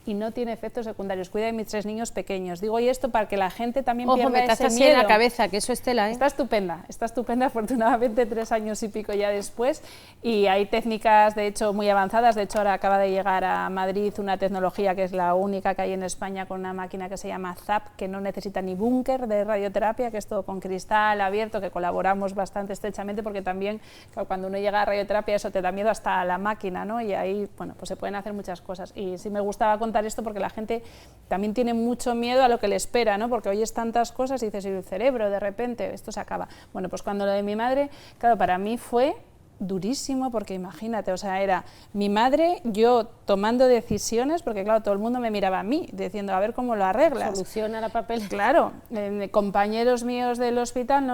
y no tiene efectos secundarios. Cuida de mis 3 niños pequeños. Digo y esto para que la gente también Ojo, pierda me ese así miedo. en la cabeza, que eso es tela, ¿eh? Está estupenda, afortunadamente 3 años y pico ya después, y hay técnicas de hecho muy avanzadas. De hecho ahora acaba de llegar a Madrid una tecnología que es la única que hay en España con una máquina que se llama ZAP, que no necesita ni búnker de radioterapia, que es todo con cristal abierto, que colaboramos bastante estrechamente porque también claro, cuando uno llega a radioterapia eso te da miedo hasta la máquina, ¿no? Y ahí bueno, pues se pueden hacer muchas cosas, y sí me gustaba contar esto porque la gente también tiene mucho miedo a lo que le espera, ¿no? Porque oyes tantas cosas y dices, y el cerebro, de repente, esto se acaba. Bueno, pues cuando lo de mi madre, claro, para mí fue durísimo, porque imagínate, o sea, era mi madre, yo tomando decisiones, porque claro, todo el mundo me miraba a mí, diciendo, a ver cómo lo arreglas. Soluciona la papel. Claro, compañeros míos del hospital,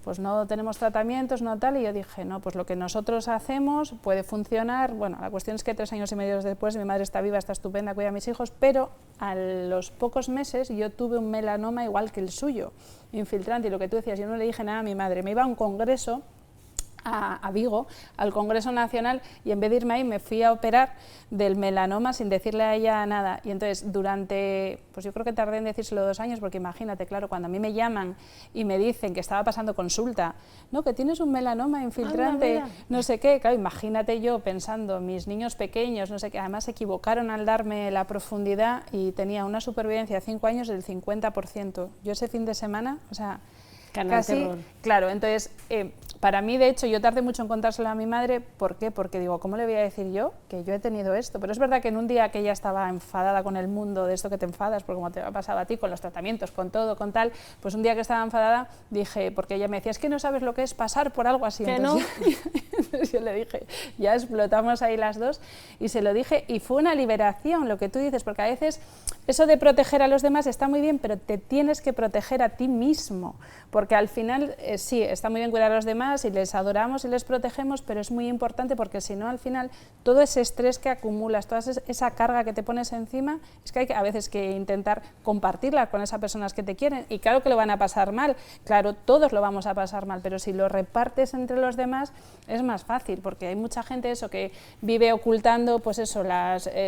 pues no tenemos tratamientos, no tal, y yo dije, no, pues lo que nosotros hacemos puede funcionar. Bueno, la cuestión es que 3 años y medio después mi madre está viva, está estupenda, cuida a mis hijos, pero a los pocos meses yo tuve un melanoma igual que el suyo, infiltrante, y lo que tú decías, yo no le dije nada a mi madre, me iba a un congreso, a Vigo, al Congreso Nacional, y en vez de irme ahí me fui a operar del melanoma sin decirle a ella nada. Y entonces durante, pues yo creo que tardé en decírselo 2 años, porque imagínate, claro, cuando a mí me llaman y me dicen que estaba pasando consulta, no, que tienes un melanoma infiltrante, no sé qué, claro, imagínate yo pensando, mis niños pequeños, no sé qué, además se equivocaron al darme la profundidad y tenía una supervivencia a 5 años del 50%. Yo ese fin de semana, o sea, Canal Terror. Claro, entonces, para mí, de hecho, yo tardé mucho en contárselo a mi madre. ¿Por qué? Porque digo, ¿cómo le voy a decir yo que yo he tenido esto? Pero es verdad que en un día que ella estaba enfadada con el mundo, de esto que te enfadas, porque como te ha pasado a ti, con los tratamientos, con todo, con tal, pues un día que estaba enfadada, dije, porque ella me decía, es que no sabes lo que es pasar por algo así. ¿Que entonces, no? entonces yo le dije, ya explotamos ahí las dos, y se lo dije, y fue una liberación, lo que tú dices, porque a veces eso de proteger a los demás está muy bien, pero te tienes que proteger a ti mismo, porque al final, sí, está muy bien cuidar a los demás y les adoramos y les protegemos, pero es muy importante porque si no, al final, todo ese estrés que acumulas, toda esa carga que te pones encima, es que hay a veces que intentar compartirla con esas personas que te quieren, y claro que lo van a pasar mal, claro, todos lo vamos a pasar mal, pero si lo repartes entre los demás, es más fácil, porque hay mucha gente eso que vive ocultando, pues eso,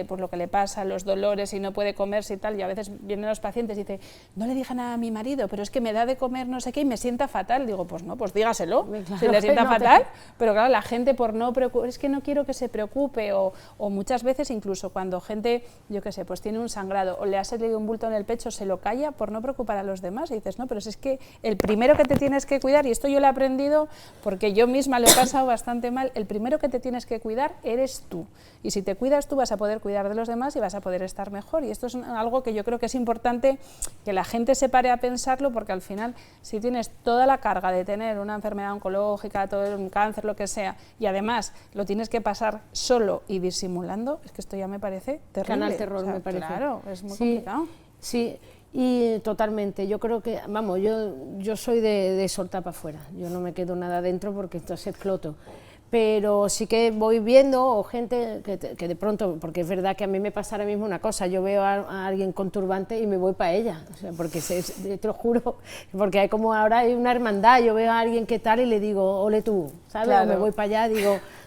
pues lo que le pasa, los dolores y no puede comerse y tal, y a veces vienen los pacientes y dicen, no le dije nada a mi marido, pero es que me da de comer no sé qué y me sienta fatal. Digo, pues no, pues dígaselo, claro, si le sienta no fatal, pero claro, la gente por no preocupar, es que no quiero que se preocupe, o muchas veces incluso cuando gente, yo qué sé, pues tiene un sangrado o le ha salido un bulto en el pecho, se lo calla por no preocupar a los demás, y dices, no, pero si es que el primero que te tienes que cuidar, y esto yo lo he aprendido porque yo misma lo he pasado bastante mal, el primero que te tienes que cuidar eres tú, y si te cuidas tú vas a poder cuidar de los demás y vas a poder estar mejor, y esto es algo que yo creo que es importante que la gente se pare a pensarlo, porque al final si tienes toda la carga de tener una enfermedad oncológica, todo un cáncer, lo que sea, y además lo tienes que pasar solo y disimulando, es que esto ya me parece terrible. Canal Terror, o sea, me parece. Claro, es muy complicado. Sí, y totalmente, yo creo que, vamos, yo soy de soltar para afuera, yo no me quedo nada dentro porque entonces exploto. Pero sí que voy viendo o gente que de pronto, porque es verdad que a mí me pasa ahora mismo una cosa, yo veo a alguien con turbante y me voy para ella, o sea, porque te lo juro, porque hay como ahora hay una hermandad, yo veo a alguien que tal y le digo, ole tú, ¿sabes? Claro. O me voy para allá,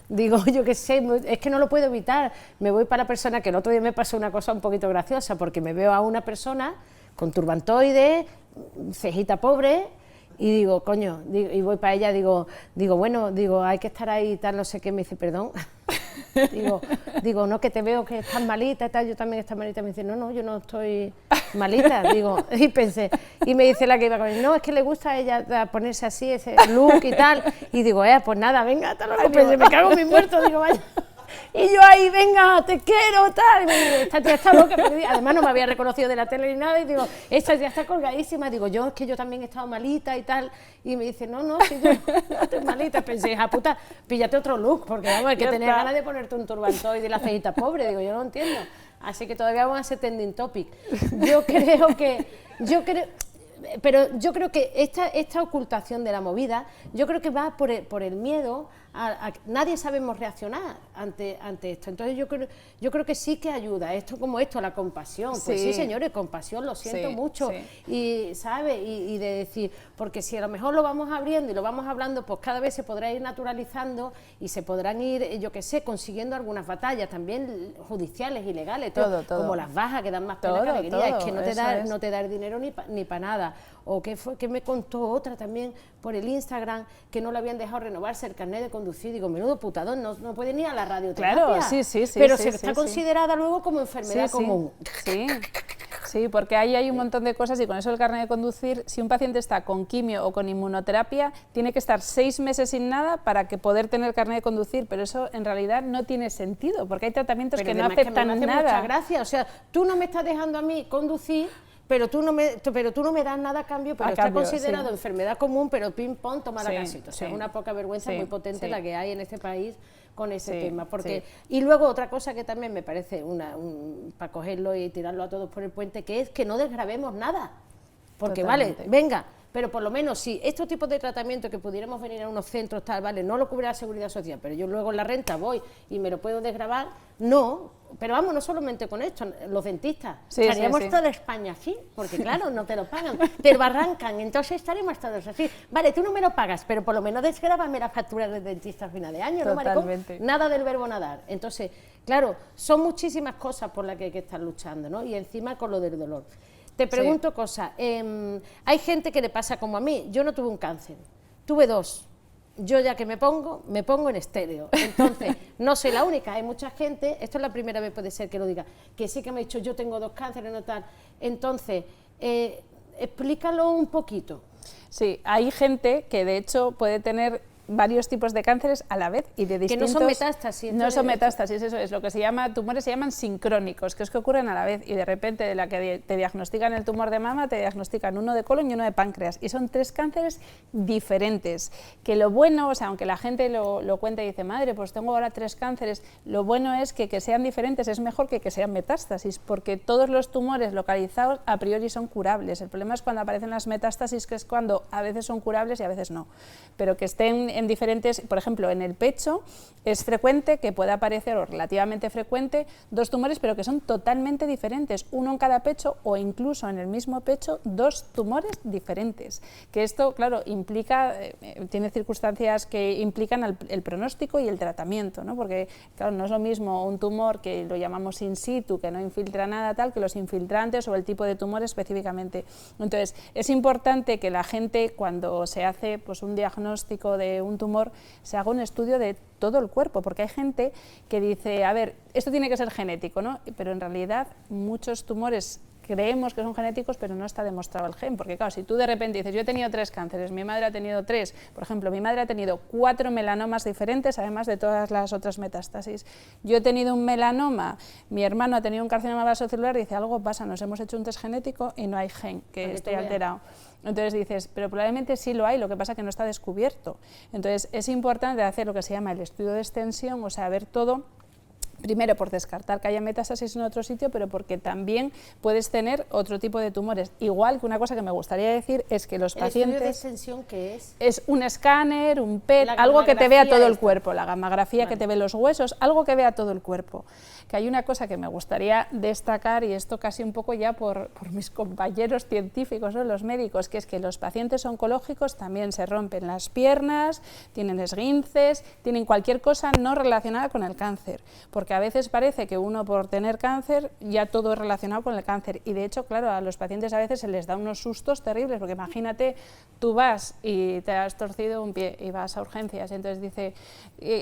digo, yo qué sé, es que no lo puedo evitar, me voy para la persona, que el otro día me pasó una cosa un poquito graciosa, porque me veo a una persona con turbantoide, cejita pobre, y digo, coño, y voy para ella, digo, bueno, hay que estar ahí y tal, no sé qué, me dice, perdón, digo, no, que te veo que estás malita y tal, yo también estoy malita, me dice, no, yo no estoy malita, digo, y pensé, y me dice la que iba con él, no, es que le gusta a ella ponerse así, ese look y tal, y digo, pues nada, venga, hasta luego, pensé, me cago en mi muerto, digo, vaya. Y yo ahí, venga, te quiero, tal. Y me digo, esta tía está loca. Además no me había reconocido de la tele ni nada. Y digo, esta tía está colgadísima. Digo, es que yo también he estado malita y tal. Y me dice, no, si yo no estoy malita. Pensé, hija puta, píllate otro look. Porque vamos, hay que tener ganas de ponerte un turbantoide y la cejita pobre. Digo, yo no entiendo. Así que todavía vamos a ser trending topic. Yo creo pero yo creo que esta ocultación de la movida, yo creo que va por el miedo nadie sabemos reaccionar ante esto. Entonces yo creo que sí que ayuda, esto como esto, la compasión. Pues sí, señores, compasión, lo siento mucho. Y, ¿sabe? Y de decir, porque si a lo mejor lo vamos abriendo y lo vamos hablando, pues cada vez se podrá ir naturalizando y se podrán ir, yo qué sé, consiguiendo algunas batallas también judiciales y legales, todo. Como las bajas que dan más pena que alegría, es que no te da el dinero ni para nada. O que me contó otra también por el Instagram, que no le habían dejado renovarse el carnet de conducir. Digo, menudo putadón, no puede ni ir a la radioterapia. Claro, sí, pero está considerada luego como enfermedad común. Sí, porque ahí hay un montón de cosas y con eso el carnet de conducir, si un paciente está con quimio o con inmunoterapia, tiene que estar 6 meses sin nada para que poder tener carnet de conducir, pero eso en realidad no tiene sentido, porque hay tratamientos que no afectan nada. Mucha gracia, o sea, tú no me estás dejando a mí conducir, pero tú no me das nada a cambio, pero está considerado enfermedad común, pero ping pong, toma la casita. O sea, es una poca vergüenza muy potente la que hay en este país con ese tema. Porque y luego otra cosa que también me parece para cogerlo y tirarlo a todos por el puente, que es que no desgravemos nada. Porque Totalmente. vale, venga, pero por lo menos si estos tipos de tratamientos que pudiéramos venir a unos centros tal, vale, no lo cubre la Seguridad Social, pero yo luego en la renta voy y me lo puedo desgravar, no, pero vamos, no solamente con esto, los dentistas, estaríamos toda España así, porque claro, no te lo pagan, pero arrancan, entonces estaremos todos así, vale, tú no me lo pagas, pero por lo menos desgrábame las facturas del dentista al final de año, ¿no, maricón? Nada del verbo nadar. Entonces, claro, son muchísimas cosas por las que hay que estar luchando, ¿no? Y encima con lo del dolor. Te pregunto cosas, hay gente que le pasa como a mí, yo no tuve un cáncer, tuve 2, yo ya que me pongo en estéreo, entonces no soy la única, hay mucha gente, esto es la primera vez puede ser que lo diga, que sí que me ha dicho yo tengo 2 cánceres, no tal, entonces explícalo un poquito. Sí, hay gente que de hecho puede tener varios tipos de cánceres a la vez y de distintos... Que no son metástasis. No son metástasis, eso es lo que se llama, tumores se llaman sincrónicos, que es que ocurren a la vez y de repente de la que te diagnostican el tumor de mama, te diagnostican uno de colon y uno de páncreas y son 3 cánceres diferentes, que lo bueno, o sea, aunque la gente lo cuenta y dice, madre, pues tengo ahora 3 cánceres, lo bueno es que sean diferentes es mejor que sean metástasis, porque todos los tumores localizados a priori son curables, el problema es cuando aparecen las metástasis, que es cuando a veces son curables y a veces no, pero que estén en diferentes, por ejemplo, en el pecho es frecuente que pueda aparecer, o relativamente frecuente, 2 tumores, pero que son totalmente diferentes, uno en cada pecho o incluso en el mismo pecho 2 tumores diferentes, que esto, claro, implica, tiene circunstancias que implican el pronóstico y el tratamiento, ¿no? Porque, claro, no es lo mismo un tumor que lo llamamos in situ, que no infiltra nada tal, que los infiltrantes o el tipo de tumor específicamente. Entonces, es importante que la gente, cuando se hace pues, un diagnóstico de un tumor, se haga un estudio de todo el cuerpo, porque hay gente que dice, a ver, esto tiene que ser genético, ¿no? Pero en realidad muchos tumores creemos que son genéticos, pero no está demostrado el gen, porque claro, si tú de repente dices, yo he tenido 3 cánceres, mi madre ha tenido 3, por ejemplo, mi madre ha tenido 4 melanomas diferentes, además de todas las otras metástasis, yo he tenido un melanoma, mi hermano ha tenido un carcinoma vasocelular, dice, algo pasa, nos hemos hecho un test genético y no hay gen que esté alterado. Entonces dices, pero probablemente sí lo hay, lo que pasa es que no está descubierto. Entonces es importante hacer lo que se llama el estudio de extensión, o sea, ver todo, primero por descartar que haya metástasis en otro sitio, pero porque también puedes tener otro tipo de tumores. Igual que una cosa que me gustaría decir es que los pacientes... ¿El estudio de extensión qué es? Es un escáner, un PET, algo que te vea todo el cuerpo, la gammagrafía que te ve los huesos, algo que vea todo el cuerpo. Que hay una cosa que me gustaría destacar, y esto casi un poco ya por mis compañeros científicos, ¿no? Los médicos, que es que los pacientes oncológicos también se rompen las piernas, tienen esguinces, tienen cualquier cosa no relacionada con el cáncer, porque a veces parece que uno por tener cáncer ya todo es relacionado con el cáncer y de hecho, claro, a los pacientes a veces se les da unos sustos terribles, porque imagínate, tú vas y te has torcido un pie y vas a urgencias, y entonces dice,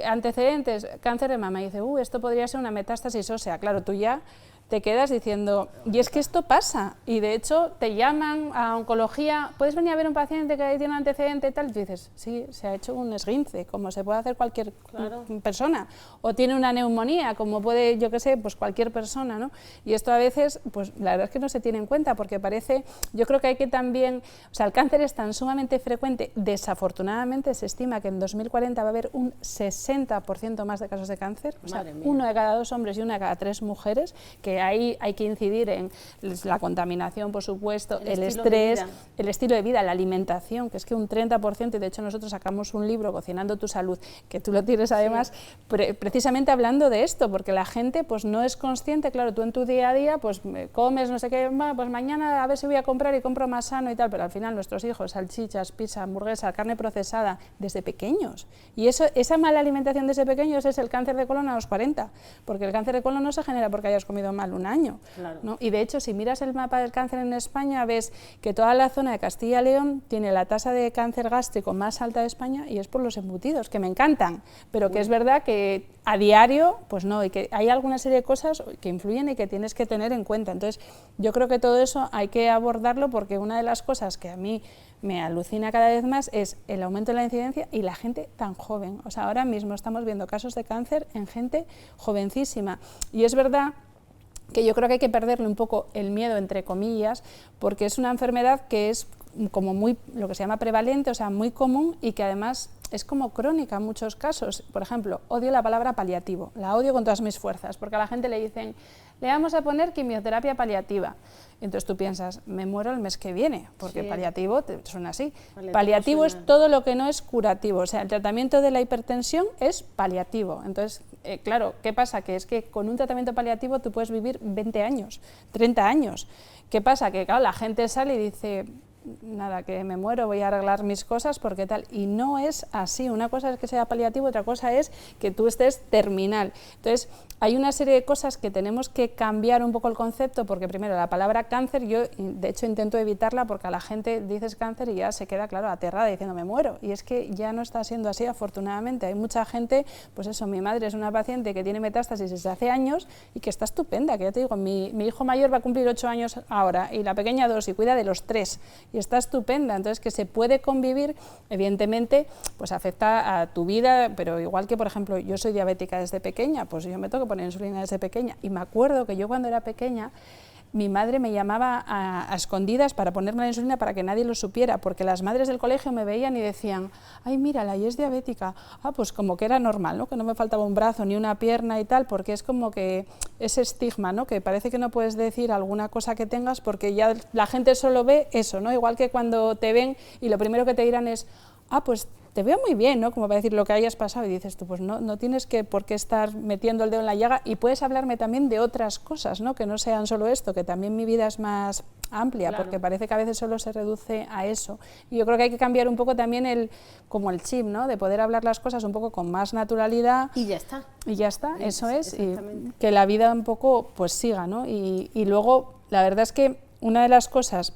antecedentes, cáncer de mama, y dice, esto podría ser una metástasis ósea, claro, tú ya te quedas diciendo, y es que esto pasa, y de hecho te llaman a oncología, ¿puedes venir a ver un paciente que tiene un antecedente y tal? Y tú dices, sí, se ha hecho un esguince, como se puede hacer cualquier persona, o tiene una neumonía, como puede, yo qué sé, pues cualquier persona, ¿no? Y esto a veces, pues la verdad es que no se tiene en cuenta, porque parece, yo creo que hay que también, o sea, el cáncer es tan sumamente frecuente, desafortunadamente se estima que en 2040 va a haber un 60% más de casos de cáncer, o sea, 1 de cada 2 hombres y 1 de cada 3 mujeres, que que ahí hay que incidir en la contaminación, por supuesto, el estrés, el estilo de vida, la alimentación, que es que un 30%, y de hecho nosotros sacamos un libro, Cocinando tu salud, que tú lo tienes además, precisamente hablando de esto, porque la gente pues no es consciente, claro, tú en tu día a día pues comes no sé qué, pues mañana a ver si voy a comprar y compro más sano y tal, pero al final nuestros hijos, salchichas, pizza, hamburguesa, carne procesada, desde pequeños, y esa mala alimentación desde pequeños es el cáncer de colon a los 40, porque el cáncer de colon no se genera porque hayas comido mal un año, ¿no? Y de hecho si miras el mapa del cáncer en España ves que toda la zona de Castilla y León tiene la tasa de cáncer gástrico más alta de España y es por los embutidos, que me encantan, pero que es verdad que a diario, pues no, y que hay alguna serie de cosas que influyen y que tienes que tener en cuenta. Entonces, yo creo que todo eso hay que abordarlo porque una de las cosas que a mí me alucina cada vez más es el aumento de la incidencia y la gente tan joven. O sea, ahora mismo estamos viendo casos de cáncer en gente jovencísima. Y es verdad que yo creo que hay que perderle un poco el miedo, entre comillas, porque es una enfermedad que es como muy, lo que se llama prevalente, o sea, muy común y que además es como crónica en muchos casos. Por ejemplo, odio la palabra paliativo, la odio con todas mis fuerzas, porque a la gente le dicen, le vamos a poner quimioterapia paliativa. Y entonces tú piensas, me muero el mes que viene, porque paliativo te suena así. Paliativo es todo lo que no es curativo, o sea, el tratamiento de la hipertensión es paliativo. Entonces, claro, ¿qué pasa? Que es que con un tratamiento paliativo tú puedes vivir 20 años, 30 años. ¿Qué pasa? Que claro, la gente sale y dice, nada, que me muero, voy a arreglar mis cosas porque tal, y no es así. Una cosa es que sea paliativo, otra cosa es que tú estés terminal. Entonces, hay una serie de cosas que tenemos que cambiar un poco el concepto, porque primero la palabra cáncer, yo de hecho intento evitarla porque a la gente dices cáncer y ya se queda, claro, aterrada diciendo me muero, y es que ya no está siendo así, afortunadamente. Hay mucha gente, pues eso, mi madre es una paciente que tiene metástasis desde hace años y que está estupenda, que ya te digo, mi hijo mayor va a cumplir 8 años ahora y la pequeña 2 y cuida de los 3 y está estupenda. Entonces, que se puede convivir, evidentemente, pues afecta a tu vida, pero igual que, por ejemplo, yo soy diabética desde pequeña, pues yo me tengo que poner insulina desde pequeña, y me acuerdo que yo cuando era pequeña, mi madre me llamaba a escondidas para ponerme la insulina para que nadie lo supiera, porque las madres del colegio me veían y decían, ay, mírala, y es diabética. Ah, pues como que era normal, ¿no? Que no me faltaba un brazo ni una pierna y tal, porque es como que ese estigma, ¿no? Que parece que no puedes decir alguna cosa que tengas porque ya la gente solo ve eso, ¿no? Igual que cuando te ven y lo primero que te dirán es, ah, pues te veo muy bien, ¿no? Como para decir lo que hayas pasado, y dices tú, pues no tienes por qué estar metiendo el dedo en la llaga, y puedes hablarme también de otras cosas, ¿no? Que no sean solo esto, que también mi vida es más amplia, claro, porque parece que a veces solo se reduce a eso. Y yo creo que hay que cambiar un poco también como el chip, ¿no? De poder hablar las cosas un poco con más naturalidad. Y ya está. Y ya está, eso es, y que la vida un poco pues siga, ¿no? Y luego, la verdad es que una de las cosas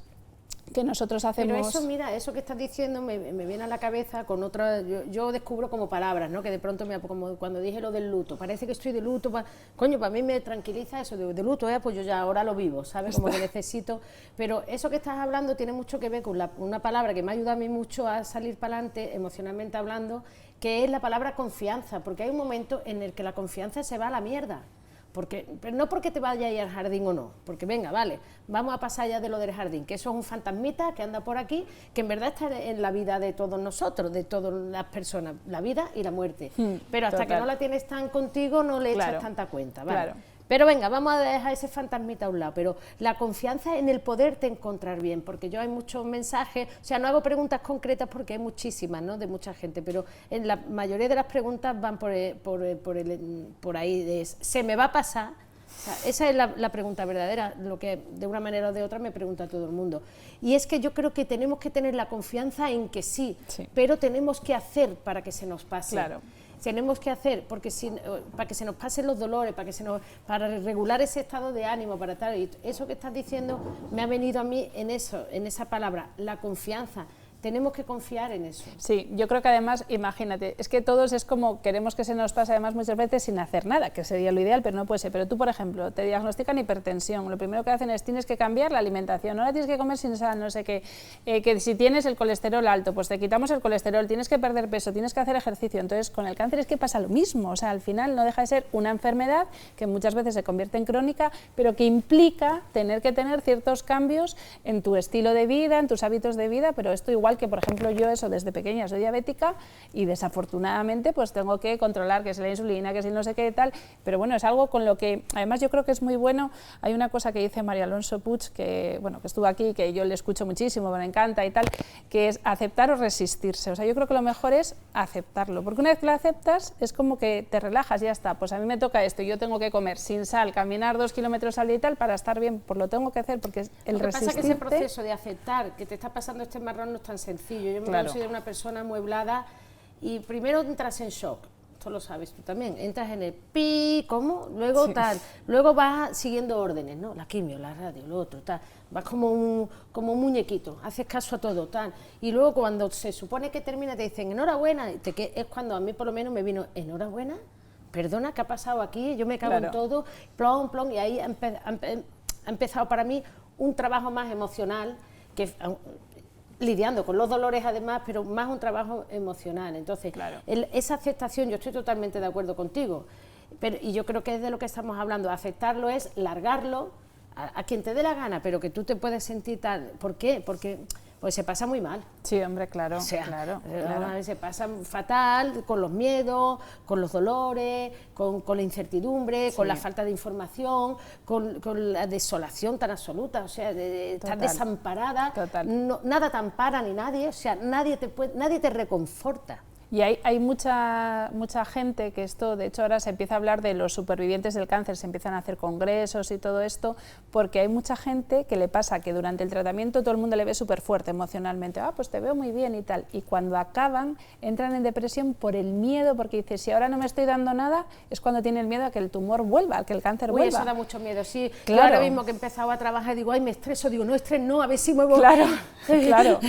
que nosotros hacemos... Pero eso, mira, eso que estás diciendo me viene a la cabeza con otra... Yo descubro como palabras, ¿no? Que de pronto, como cuando dije lo del luto, parece que estoy de luto, coño, para mí me tranquiliza eso de luto, pues yo ya ahora lo vivo, ¿sabes? Como que necesito... Pero eso que estás hablando tiene mucho que ver con una palabra que me ayuda a mí mucho a salir para adelante, emocionalmente hablando, que es la palabra confianza, porque hay un momento en el que la confianza se va a la mierda. Pero no porque te vaya a ir al jardín o no, porque venga, vale, vamos a pasar ya de lo del jardín, que eso es un fantasmita que anda por aquí, que en verdad está en la vida de todos nosotros, de todas las personas, la vida y la muerte. Pero hasta que no la tienes tan contigo no le echas tanta cuenta, ¿vale? Claro. Pero venga, vamos a dejar ese fantasmita a un lado, pero la confianza en el poderte encontrar bien, porque yo hay muchos mensajes, o sea, no hago preguntas concretas porque hay muchísimas, ¿no?, de mucha gente, pero en la mayoría de las preguntas van por ahí, ¿se me va a pasar? O sea, esa es la pregunta verdadera, lo que de una manera o de otra me pregunta todo el mundo. Y es que yo creo que tenemos que tener la confianza en que sí, pero tenemos que hacer para que se nos pase. Claro. Tenemos que hacer, porque para que se nos pasen los dolores, para regular ese estado de ánimo, para tal, y eso que estás diciendo me ha venido a mí en esa palabra, la confianza. Tenemos que confiar en eso. Sí, yo creo que además, imagínate, es que todos es como queremos que se nos pase además muchas veces sin hacer nada, que sería lo ideal, pero no puede ser. Pero tú, por ejemplo, te diagnostican hipertensión, lo primero que hacen es tienes que cambiar la alimentación, ahora tienes que comer sin sal, no sé qué, que si tienes el colesterol alto, pues te quitamos el colesterol, tienes que perder peso, tienes que hacer ejercicio. Entonces, con el cáncer es que pasa lo mismo, o sea, al final no deja de ser una enfermedad que muchas veces se convierte en crónica, pero que implica tener que tener ciertos cambios en tu estilo de vida, en tus hábitos de vida, pero esto igual igual que, por ejemplo, yo eso desde pequeña soy diabética y desafortunadamente pues tengo que controlar que es la insulina, que es el no sé qué y tal, pero bueno, es algo con lo que, además yo creo que es muy bueno. Hay una cosa que dice María Alonso Puig, que bueno, que estuvo aquí, que yo le escucho muchísimo, me encanta y tal, que es aceptar o resistirse. O sea, yo creo que lo mejor es aceptarlo, porque una vez que lo aceptas es como que te relajas y ya está, pues a mí me toca esto, yo tengo que comer sin sal, caminar 2 kilómetros al día y tal para estar bien, pues lo tengo que hacer, porque es el resistirte. Lo que pasa es que ese proceso de aceptar que te está pasando este marrón no es tan sencillo. Yo me considero una persona amueblada y primero entras en shock, esto lo sabes tú también, entras en el pi, ¿cómo? Luego tal, luego vas siguiendo órdenes, ¿no? La quimio, la radio, lo otro, tal, vas como un muñequito, haces caso a todo, tal, y luego cuando se supone que termina te dicen enhorabuena, es cuando a mí por lo menos me vino enhorabuena, perdona, ¿qué ha pasado aquí? Yo me cago en todo, plom, plom, y ahí ha empezado para mí un trabajo más emocional, que lidiando con los dolores además, pero más un trabajo emocional. Entonces, esa aceptación, yo estoy totalmente de acuerdo contigo, y yo creo que es de lo que estamos hablando. Aceptarlo es largarlo a quien te dé la gana, pero que tú te puedes sentir tal. ¿Por qué? Porque pues se pasa muy mal. Sí, hombre, claro, o sea, claro. Se pasa fatal con los miedos, con los dolores, con la incertidumbre, con la falta de información, con la desolación tan absoluta, o sea, de estar desamparada. No, nada te ampara ni nadie, o sea, nadie te reconforta. Y hay mucha gente que esto, de hecho ahora se empieza a hablar de los supervivientes del cáncer, se empiezan a hacer congresos y todo esto, porque hay mucha gente que le pasa que durante el tratamiento todo el mundo le ve súper fuerte emocionalmente, pues te veo muy bien y tal, y cuando acaban entran en depresión por el miedo, porque dices, si ahora no me estoy dando nada, es cuando tiene el miedo a que el tumor vuelva, a que el cáncer vuelva. Eso da mucho miedo, sí. Claro. Yo ahora mismo que he empezado a trabajar digo, ay, me estreso, digo, no estrés, no, a ver si muevo. Claro, claro.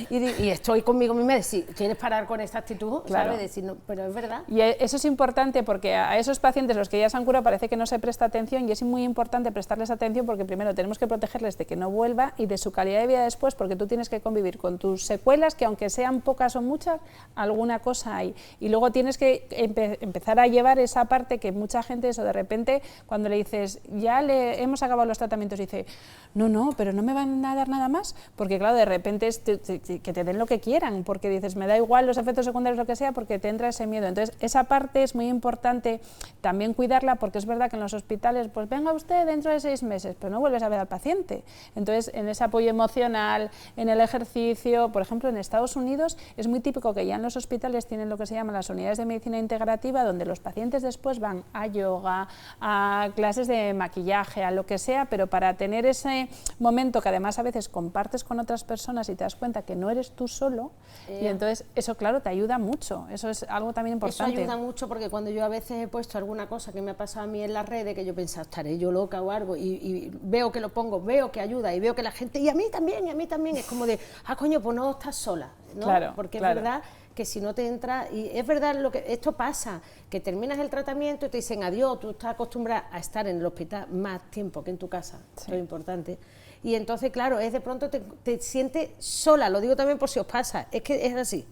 Y estoy conmigo misma de decir, ¿quieres parar con esta actitud? ¿Sabes? Decir, no, pero es verdad. Y eso es importante porque a esos pacientes, los que ya se han curado, parece que no se presta atención, y es muy importante prestarles atención porque primero tenemos que protegerles de que no vuelva y de su calidad de vida después, porque tú tienes que convivir con tus secuelas, que aunque sean pocas o muchas, alguna cosa hay. Y luego tienes que empezar a llevar esa parte que mucha gente, eso de repente, cuando le dices, ya hemos acabado los tratamientos, dice, no, pero no me van a dar nada más, porque claro, de repente es que te den lo que quieran, porque dices, me da igual los efectos secundarios, lo que sea, porque te entra ese miedo. Entonces, esa parte es muy importante también cuidarla, porque es verdad que en los hospitales, pues venga usted dentro de 6 meses, pero no vuelves a ver al paciente. Entonces, en ese apoyo emocional, en el ejercicio, por ejemplo, en Estados Unidos es muy típico que ya en los hospitales tienen lo que se llaman las unidades de medicina integrativa, donde los pacientes después van a yoga, a clases de maquillaje, a lo que sea, pero para tener ese momento que además a veces compartes con otras personas y te das cuenta que no eres tú solo, y entonces eso, claro, te ayuda mucho, eso es algo también importante. Eso ayuda mucho porque cuando yo a veces he puesto alguna cosa que me ha pasado a mí en las redes, que yo pensaba, estaré yo loca o algo, y veo que lo pongo, veo que ayuda, y veo que la gente, y a mí también, es como de, coño, pues no estás sola, ¿no? Claro, porque es verdad que si no te entra, y es verdad esto pasa, que terminas el tratamiento y te dicen adiós, tú estás acostumbrada a estar en el hospital más tiempo que en tu casa, esto es importante. Y entonces, claro, de pronto te sientes sola, lo digo también por si os pasa, es que es así.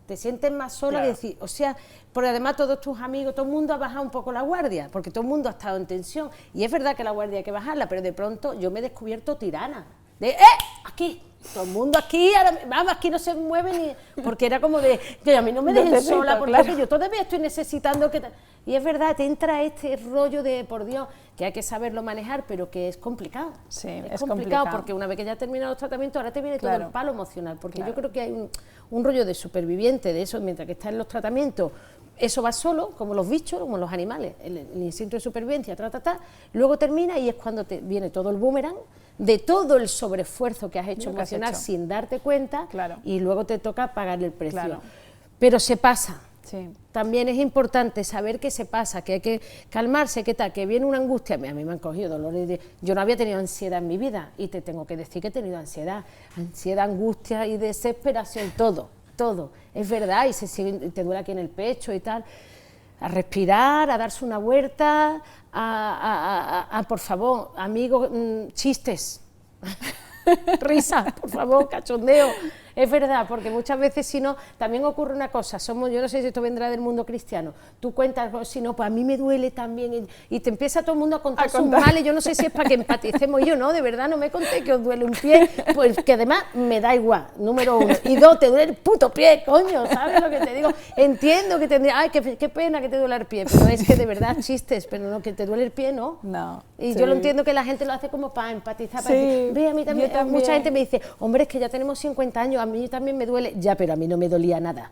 Te sientes más sola y decir, o sea, porque además todos tus amigos, todo el mundo ha bajado un poco la guardia, porque todo el mundo ha estado en tensión, y es verdad que la guardia hay que bajarla, pero de pronto yo me he descubierto tirana, de, aquí, todo el mundo aquí, ahora, vamos, aquí no se mueve ni, porque era como de, que a mí no me dejen sola, porque yo todavía estoy necesitando que... Y es verdad, te entra este rollo de, por Dios, que hay que saberlo manejar, pero que es complicado. Sí, es complicado, porque una vez que ya terminan los tratamientos, ahora te viene todo el palo emocional, porque yo creo que hay un rollo de superviviente de eso, mientras que está en los tratamientos, eso va solo, como los bichos, como los animales, el instinto de supervivencia, luego termina y es cuando te viene todo el boomerang de todo el sobreesfuerzo que has hecho emocional sin darte cuenta, y luego te toca pagar el precio. Pero se pasa. Sí. También es importante saber que se pasa, que hay que calmarse, que tal, que viene una angustia. A mí me han cogido dolores yo no había tenido ansiedad en mi vida, y te tengo que decir que he tenido ansiedad, angustia y desesperación, todo, es verdad, y te duele aquí en el pecho y tal. A respirar, a darse una vuelta, por favor, amigos, chistes, risa, por favor, cachondeo. Es verdad, porque muchas veces si no, también ocurre una cosa, yo no sé si esto vendrá del mundo cristiano, tú cuentas, si no, pues a mí me duele también, y te empieza todo el mundo a contar sus males, yo no sé si es para que empaticemos, yo no, de verdad no me conté que os duele un pie, pues que además me da igual, número 1, y 2, te duele el puto pie, coño, ¿sabes lo que te digo? Entiendo que tendría, ay, qué pena que te duele el pie, pero es que de verdad chistes, pero no, que te duele el pie, ¿no? No. Y yo lo entiendo que la gente lo hace como para empatizar, para decir, ve, a mí también, mucha gente me dice, hombre, es que ya tenemos 50 años, a mí también me duele, ya, pero a mí no me dolía nada,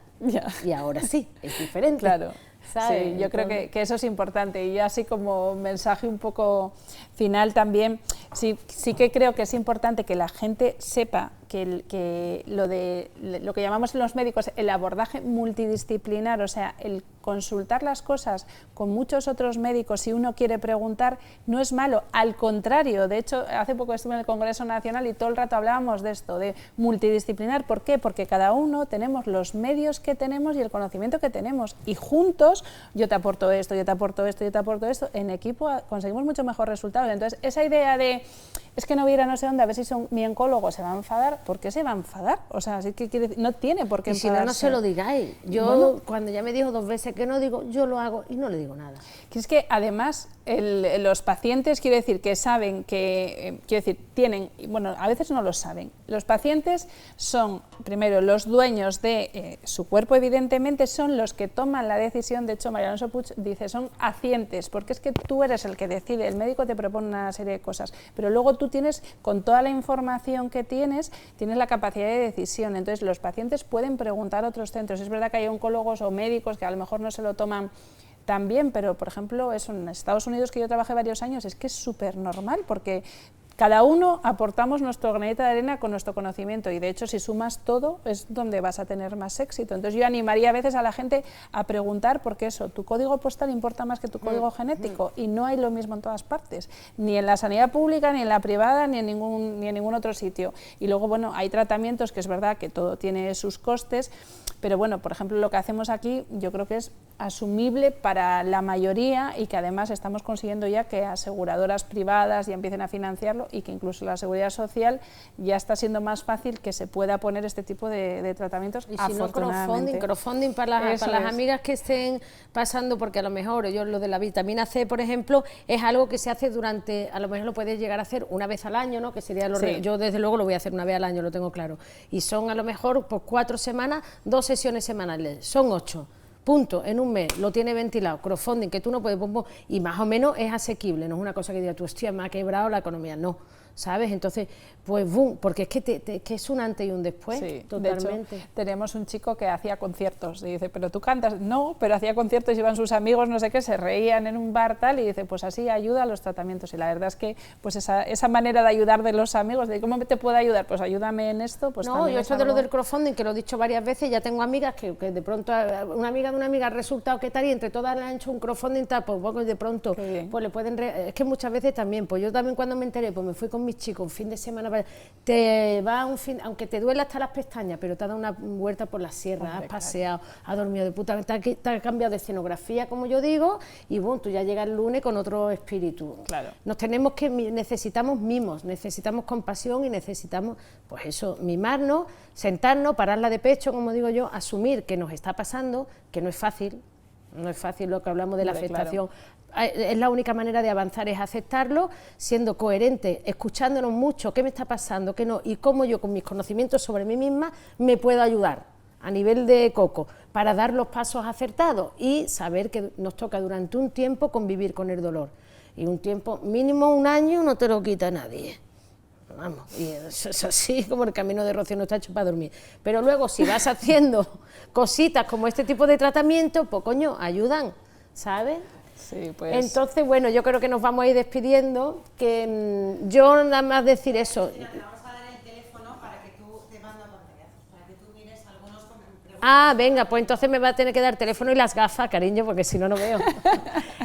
y ahora sí, es diferente. Claro. ¿Sabes? Sí, yo creo que eso es importante, y así como mensaje un poco final también, sí que creo que es importante que la gente sepa que lo que llamamos en los médicos el abordaje multidisciplinar, o sea, el consultar las cosas con muchos otros médicos si uno quiere preguntar, no es malo, al contrario. De hecho, hace poco estuve en el Congreso Nacional y todo el rato hablábamos de esto, de multidisciplinar. ¿Por qué? Porque cada uno tenemos los medios que tenemos y el conocimiento que tenemos, y juntos, yo te aporto esto, yo te aporto esto, yo te aporto esto, en equipo conseguimos mucho mejor resultados. Entonces, esa idea de, es que no voy a ir a no sé dónde, a ver si mi oncólogo se va a enfadar, ¿por qué se va a enfadar? O sea, así que no tiene por qué enfadarse. Y si no, no se lo digáis. Yo, cuando ya me dijo 2 veces que no, digo, yo lo hago y no le digo nada. Que es que además los pacientes, quiero decir, que saben que, tienen, bueno, a veces no lo saben. Los pacientes son, primero, los dueños de su cuerpo, evidentemente, son los que toman la decisión. De hecho, María Alonso Puig dice, son hacientes, porque es que tú eres el que decide, el médico te propone una serie de cosas, pero luego tú tienes, con toda la información que tienes la capacidad de decisión. Entonces, los pacientes pueden preguntar a otros centros. Es verdad que hay oncólogos o médicos que a lo mejor no se lo toman tan bien, pero, por ejemplo, eso en Estados Unidos, que yo trabajé varios años, es que es súper normal, porque cada uno aportamos nuestro granito de arena con nuestro conocimiento, y de hecho si sumas todo es donde vas a tener más éxito. Entonces yo animaría a veces a la gente a preguntar, porque eso, tu código postal importa más que tu código genético, y no hay lo mismo en todas partes, ni en la sanidad pública, ni en la privada, ni en ningún otro sitio. Y luego, bueno, hay tratamientos que es verdad que todo tiene sus costes, pero bueno, por ejemplo, lo que hacemos aquí yo creo que es asumible para la mayoría, y que además estamos consiguiendo ya que aseguradoras privadas ya empiecen a financiarlo, y que incluso la Seguridad Social ya está siendo más fácil que se pueda poner este tipo de tratamientos. Y si no, crowdfunding para las amigas que estén pasando, porque a lo mejor yo lo de la vitamina C, por ejemplo, es algo que se hace durante, a lo mejor lo puedes llegar a hacer una vez al año, ¿no? Que sería yo desde luego lo voy a hacer una vez al año, lo tengo claro, y son a lo mejor por 4 semanas, 2 sesiones semanales, son 8. Punto, en un mes, lo tiene ventilado, crowdfunding, que tú no puedes, y más o menos es asequible, no es una cosa que diga, tú, hostia, me ha quebrado la economía, no, ¿sabes? Entonces, pues boom, porque es que es un antes y un después, sí, totalmente. De hecho, tenemos un chico que hacía conciertos, y dice, ¿pero tú cantas? No, pero hacía conciertos, iban sus amigos, no sé qué, se reían en un bar tal, y dice, pues así ayuda a los tratamientos. Y la verdad es que pues esa manera de ayudar de los amigos, de cómo te puedo ayudar, pues ayúdame en esto, pues no, también yo es eso algo... de lo del crowdfunding, que lo he dicho varias veces, ya tengo amigas que de pronto, una amiga de una amiga ha resultado que tal, y entre todas le han hecho un crowdfunding tal, pues bueno, de pronto, pues le pueden, es que muchas veces también, pues yo también cuando me enteré, pues me fui con mis chicos un fin de semana, te va un fin, aunque te duela hasta las pestañas, pero te ha dado una vuelta por la sierra, hombre, has paseado, has dormido de puta, te ha cambiado de escenografía, como yo digo, y bueno, tú ya llegas el lunes con otro espíritu. Claro. Necesitamos mimos, necesitamos compasión, y necesitamos, pues eso, mimarnos, sentarnos, pararla de pecho, como digo yo, asumir que nos está pasando, que no es fácil lo que hablamos de la afectación. Claro. Es la única manera de avanzar, es aceptarlo, siendo coherente, escuchándonos mucho, qué me está pasando, qué no, y cómo yo con mis conocimientos sobre mí misma me puedo ayudar a nivel de coco para dar los pasos acertados y saber que nos toca durante un tiempo convivir con el dolor, y un tiempo mínimo 1 año no te lo quita nadie. Vamos, y eso es así como el camino de Rocío, no está hecho para dormir, pero luego si vas haciendo cositas como este tipo de tratamiento, pues coño, ayudan, ¿sabes? Sí, pues... Entonces, bueno, yo creo que nos vamos a ir despidiendo, que yo nada más decir eso. Te vamos a dar el teléfono para que tú te mandes pantallas, para que tú mires algunos preguntas. Ah, venga, pues entonces me va a tener que dar teléfono y las gafas, cariño, porque si no, no veo.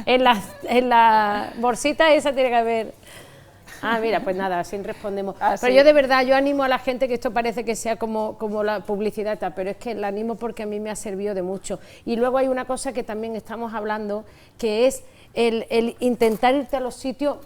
en la bolsita esa tiene que haber... Ah, mira, pues nada, así respondemos. Pero yo de verdad, yo animo a la gente, que esto parece que sea como la publicidad, pero es que la animo porque a mí me ha servido de mucho. Y luego hay una cosa que también estamos hablando, que es el intentar irte a los sitios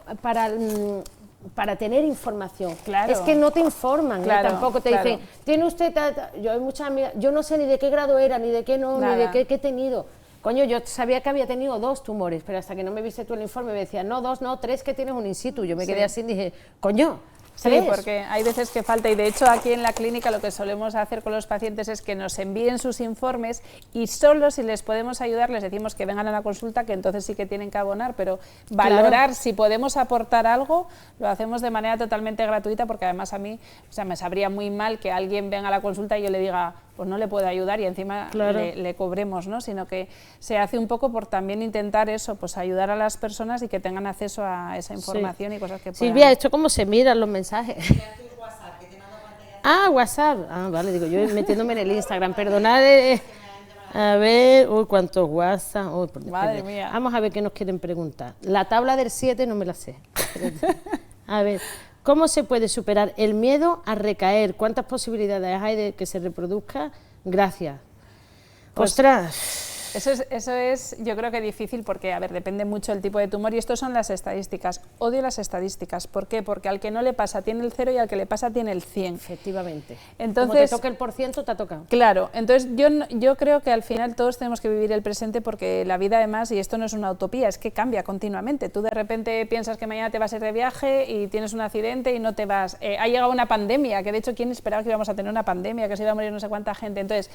para tener información. Claro. Es que no te informan, Claro, tampoco te claro. dicen, tiene usted, yo hay muchas amigas, yo no sé ni de qué grado era, ni de qué no, Nada. ni de qué he tenido. Coño, yo sabía que había tenido 2 tumores, pero hasta que no me viste tú el informe me decían, no, 2, no, 3, que tienes un in situ. Yo me quedé así y dije, coño, Sí, 3. porque hay veces que falta, y de hecho aquí en la clínica lo que solemos hacer con los pacientes es que nos envíen sus informes y solo si les podemos ayudar les decimos que vengan a la consulta, que entonces sí que tienen que abonar, pero valorar si podemos aportar algo lo hacemos de manera totalmente gratuita, porque además a mí, o sea, me sabría muy mal que alguien venga a la consulta y yo le diga, pues no le puedo ayudar y encima le cobremos, ¿no? Sino que se hace un poco por también intentar eso, pues ayudar a las personas y que tengan acceso a esa información y cosas que puedan... Silvia, ¿esto cómo se miran los mensajes? Mira tus WhatsApp, que te mando pantalla. Ah, WhatsApp. Ah, vale, digo, yo metiéndome en el Instagram. Perdonad. A ver, uy, cuántos WhatsApp. Uy, Madre mía. Vamos a ver qué nos quieren preguntar. La tabla del 7 no me la sé. A ver, ¿cómo se puede superar el miedo a recaer? ¿Cuántas posibilidades hay de que se reproduzca? Gracias. Pues, ¡ostras! Eso es, yo creo que difícil porque, a ver, depende mucho del tipo de tumor y esto son las estadísticas. Odio las estadísticas. ¿Por qué? Porque al que no le pasa tiene el 0 y al que le pasa tiene el 100. Efectivamente. Entonces, como te toque el % te ha tocado. Claro, entonces yo creo que al final todos tenemos que vivir el presente porque la vida además, y esto no es una utopía, es que cambia continuamente. Tú de repente piensas que mañana te vas a ir de viaje y tienes un accidente y no te vas. Ha llegado una pandemia, que de hecho, ¿quién esperaba que íbamos a tener una pandemia, que se iba a morir no sé cuánta gente? Entonces,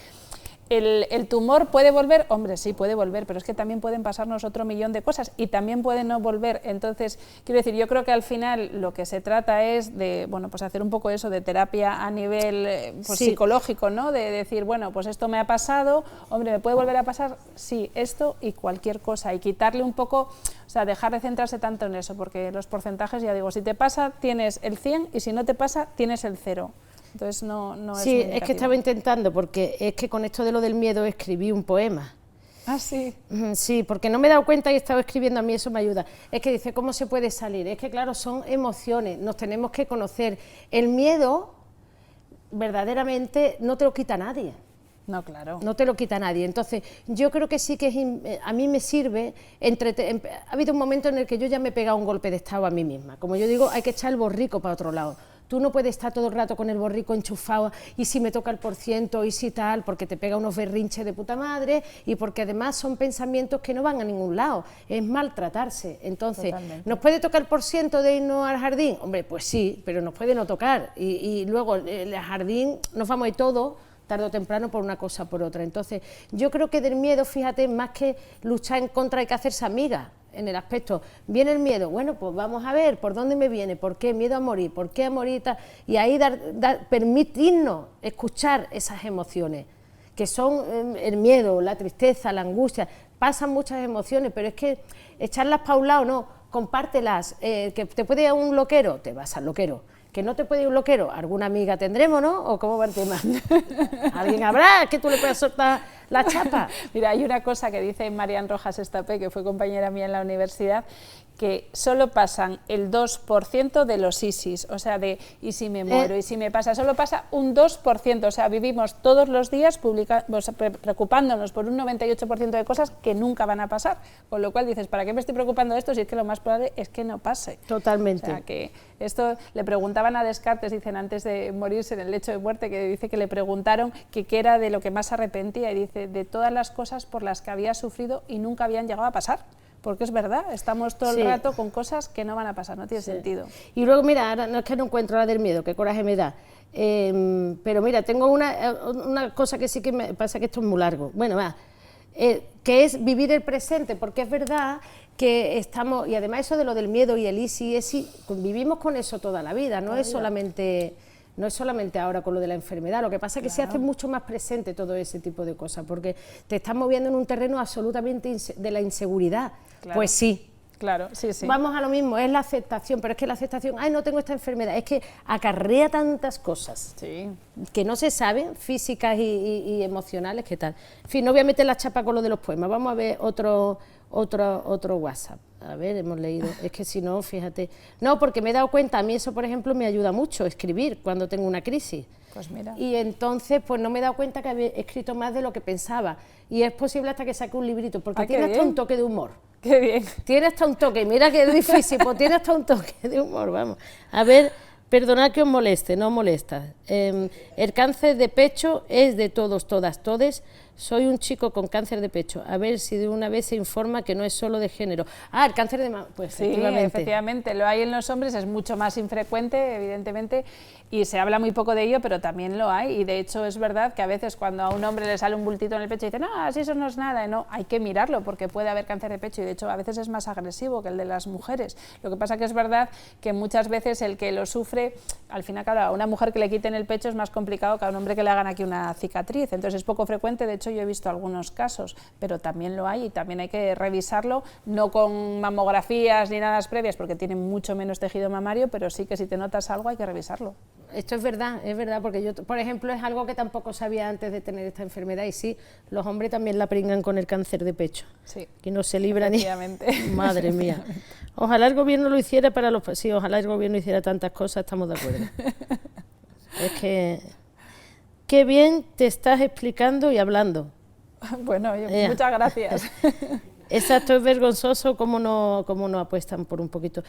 ¿el tumor puede volver? Hombre, sí, puede volver, pero es que también pueden pasarnos otro millón de cosas y también pueden no volver. Entonces, quiero decir, yo creo que al final lo que se trata es de, bueno, pues hacer un poco eso de terapia a nivel pues, psicológico, ¿no? De decir, bueno, pues esto me ha pasado, hombre, ¿me puede volver a pasar? Sí, esto y cualquier cosa, y quitarle un poco, o sea, dejar de centrarse tanto en eso, porque los porcentajes, ya digo, si te pasa, tienes el 100 y si no te pasa, tienes el 0. Entonces no es sí, es que estaba intentando, porque es que con esto de lo del miedo escribí un poema. Ah, sí. Sí, porque no me he dado cuenta y he estado escribiendo, a mí eso me ayuda. Es que dice, ¿cómo se puede salir? Es que claro, son emociones, nos tenemos que conocer. El miedo, verdaderamente, no te lo quita nadie. No, claro. No te lo quita nadie. Entonces, yo creo que sí que a mí me sirve, ha habido un momento en el que yo ya me he pegado un golpe de estado a mí misma. Como yo digo, hay que echar el borrico para otro lado. Tú no puedes estar todo el rato con el borrico enchufado y si me toca el % y si tal, porque te pega unos berrinches de puta madre y porque además son pensamientos que no van a ningún lado, es maltratarse. Entonces, totalmente. ¿nos puede tocar el % de irnos al jardín? Hombre, pues sí, pero nos puede no tocar y luego el jardín nos vamos a ir todos, tarde o temprano, por una cosa o por otra. Entonces, yo creo que del miedo, fíjate, más que luchar en contra, hay que hacerse amiga. En el aspecto, viene el miedo, bueno, pues vamos a ver por dónde me viene, por qué miedo a morir, por qué a morir, y ahí permitirnos escuchar esas emociones, que son el miedo, la tristeza, la angustia, pasan muchas emociones, pero es que echarlas para un lado, no, compártelas, que te puede ir a un loquero, te vas al loquero. Que no te puede ir un loquero, alguna amiga tendremos, ¿no? ¿O cómo va el tema? ¿Alguien habrá que tú le puedas soltar la chapa? Mira, hay una cosa que dice Marian Rojas Estapé, que fue compañera mía en la universidad, que solo pasan el 2% de los ISIS, o sea, de y si me muero, y si me pasa, solo pasa un 2%, o sea, vivimos todos los días preocupándonos por un 98% de cosas que nunca van a pasar, con lo cual dices, ¿para qué me estoy preocupando de esto si es que lo más probable es que no pase? Totalmente. O sea, que esto le preguntaban a Descartes, dicen, antes de morirse en el lecho de muerte, que dice que le preguntaron que qué era de lo que más se arrepentía, y dice, de todas las cosas por las que había sufrido y nunca habían llegado a pasar. Porque es verdad, estamos todo el rato con cosas que no van a pasar, no tiene sentido. Y luego, mira, ahora no es que no encuentro la del miedo, qué coraje me da, pero mira, tengo una cosa que sí que me pasa, que esto es muy largo, bueno, va, que es vivir el presente, porque es verdad que estamos, y además eso de lo del miedo y el easy, vivimos con eso toda la vida, no es solamente ahora con lo de la enfermedad, lo que pasa es que se hace mucho más presente todo ese tipo de cosas, porque te estás moviendo en un terreno absolutamente de la inseguridad. Claro. Pues sí. Claro, sí, sí. Vamos a lo mismo, es la aceptación, pero es que la aceptación, ay, no tengo esta enfermedad, es que acarrea tantas cosas que no se saben, físicas y emocionales, ¿qué tal? En fin, no voy a meter la chapa con lo de los poemas, vamos a ver otro WhatsApp. A ver, hemos leído, es que si no, fíjate. No, porque me he dado cuenta, a mí eso, por ejemplo, me ayuda mucho, escribir cuando tengo una crisis. Pues mira. Y entonces, pues no me he dado cuenta que había escrito más de lo que pensaba. Y es posible hasta que saque un librito, porque tiene hasta un toque de humor. Qué bien. Tiene hasta un toque, mira que es difícil, pues tiene hasta un toque de humor, vamos. A ver, perdonad que os moleste, no molesta. El cáncer de pecho es de todos, todas, todes. Soy un chico con cáncer de pecho. A ver si de una vez se informa que no es solo de género. Ah, el cáncer de mama, pues Sí, efectivamente. efectivamente, lo hay en los hombres, es mucho más infrecuente, evidentemente, y se habla muy poco de ello, pero también lo hay, y de hecho es verdad que a veces cuando a un hombre le sale un bultito en el pecho y dice, no, así eso no es nada, y no, hay que mirarlo porque puede haber cáncer de pecho, y de hecho a veces es más agresivo que el de las mujeres. Lo que pasa que es verdad que muchas veces el que lo sufre, al final, claro, a una mujer que le quiten el pecho es más complicado que a un hombre que le hagan aquí una cicatriz, entonces es poco frecuente, de hecho yo he visto algunos casos, pero también lo hay y también hay que revisarlo, no con mamografías ni nada previas porque tiene mucho menos tejido mamario, pero sí que si te notas algo hay que revisarlo. Esto es verdad, porque yo, por ejemplo, es algo que tampoco sabía antes de tener esta enfermedad, y sí, los hombres también la pringan con el cáncer de pecho, Sí, que no se libra ni... efectivamente. Madre mía. Ojalá el gobierno lo hiciera para los... Sí, ojalá el gobierno hiciera tantas cosas, estamos de acuerdo. Es que... Qué bien te estás explicando y hablando. Bueno, oye, muchas gracias. Exacto, es vergonzoso cómo no apuestan por un poquito.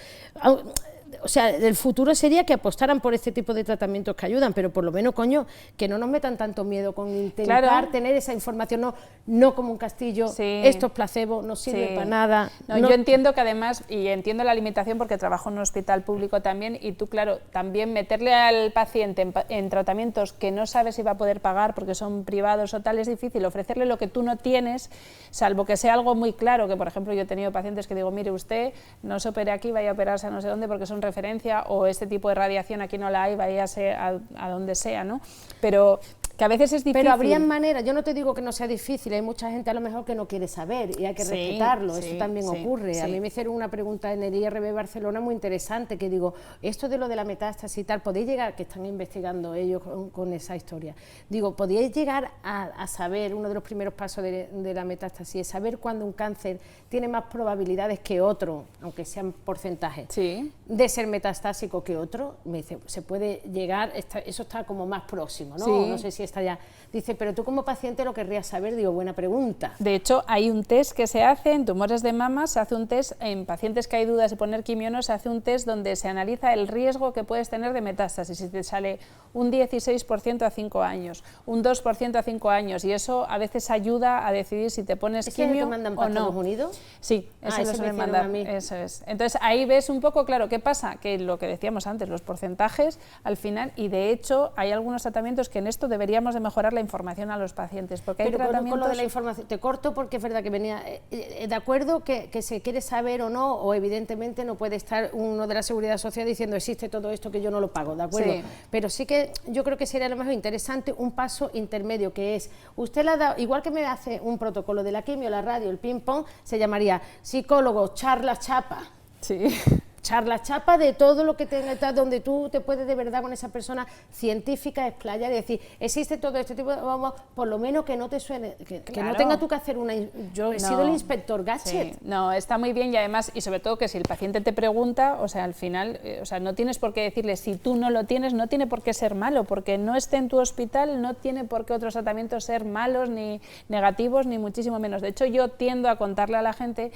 O sea, el futuro sería que apostaran por este tipo de tratamientos que ayudan, pero por lo menos, coño, que no nos metan tanto miedo con intentar Claro. tener esa información, no como un castillo, Sí. esto es placebo, no sirve Sí. para nada. No, yo entiendo que además, y entiendo la limitación porque trabajo en un hospital público también, y tú, claro, también meterle al paciente en tratamientos que no sabe si va a poder pagar porque son privados o tal, es difícil. Ofrecerle lo que tú no tienes, salvo que sea algo muy claro, que por ejemplo yo he tenido pacientes que digo, mire usted, no se opere aquí, vaya a operarse a no sé dónde porque son referencia, o este tipo de radiación aquí no la hay, váyase a donde sea, ¿no? Pero que a veces es difícil. Pero habría manera, yo no te digo que no sea difícil, hay mucha gente a lo mejor que no quiere saber y hay que Sí, respetarlo, sí, eso también sí, ocurre. A sí. mí me hicieron una pregunta en el IRB Barcelona muy interesante, que digo, esto de lo de la metástasis y tal, ¿podéis llegar, que están investigando ellos con esa historia, digo, ¿podíais llegar a saber, uno de los primeros pasos de la metástasis, es saber cuándo un cáncer tiene más probabilidades que otro, aunque sean porcentajes, Sí. de ser metastásico que otro? Me dice, se puede llegar, eso está como más próximo, ¿no? Sí. No sé si está ya. Dice, pero tú como paciente lo querrías saber. Digo, buena pregunta. De hecho, hay un test que se hace en tumores de mama, se hace un test en pacientes que hay dudas de poner quimio o no, se hace un test donde se analiza el riesgo que puedes tener de metástasis, y te sale un 16% a 5 años, un 2% a 5 años, y eso a veces ayuda a decidir si te pones ¿Ese es el quimio que mandan o para no. Estados Unidos? Sí, ese ese lo me suelen hicieron mandar, a mí. eso es. Entonces ahí ves un poco, claro, ¿qué pasa? Que lo que decíamos antes, los porcentajes al final, y de hecho hay algunos tratamientos que en esto deberíamos de mejorar la información a los pacientes, porque hay Pero tratamientos... con lo de la información, te corto porque es verdad que venía, de acuerdo que se quiere saber o no, o evidentemente no puede estar uno de la Seguridad Social diciendo existe todo esto que yo no lo pago, ¿de acuerdo? Sí. Pero sí que yo creo que sería a lo mejor interesante un paso intermedio, que es, usted le ha dado, igual que me hace un protocolo de la quimio, la radio, el ping-pong, se llamaría psicólogo, charla chapa. Sí. Charla chapa de todo lo que tenga, donde tú te puedes de verdad con esa persona científica explayar y decir, existe todo este tipo de, vamos, por lo menos que no te suene, que Claro. no tenga tú que hacer una, yo he sido el inspector Gadget. Sí, no, está muy bien, y además, y sobre todo que si el paciente te pregunta, o sea, al final, o sea, no tienes por qué decirle, si tú no lo tienes, no tiene por qué ser malo, porque no esté en tu hospital, no tiene por qué otros tratamientos ser malos, ni negativos, ni muchísimo menos. De hecho, yo tiendo a contarle a la gente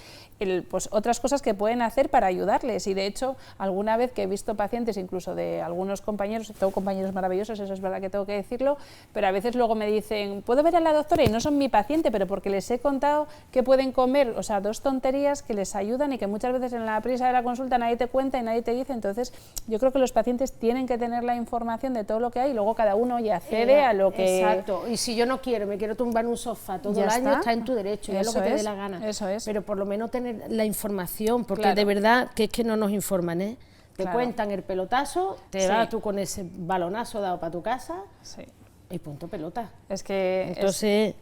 pues, otras cosas que pueden hacer para ayudarles, y de hecho, alguna vez que he visto pacientes, incluso de algunos compañeros, tengo compañeros maravillosos, eso es verdad que tengo que decirlo, pero a veces luego me dicen, ¿puedo ver a la doctora? Y no son mi paciente, pero porque les he contado que pueden comer, o sea, dos tonterías que les ayudan y que muchas veces en la prisa de la consulta nadie te cuenta y nadie te dice. Entonces, yo creo que los pacientes tienen que tener la información de todo lo que hay, y luego cada uno ya accede a lo que... Exacto, y si yo no quiero, me quiero tumbar en un sofá todo Ya el año, está. está en tu derecho, ya es lo que Eso te dé es, la gana. eso es. Pero por lo menos tener la información, porque Claro. de verdad que es que no nos informan, ¿eh? Te Claro. cuentan el pelotazo, te Sí. vas tú con ese balonazo dado para tu casa Sí. y punto pelota. Es que... Entonces,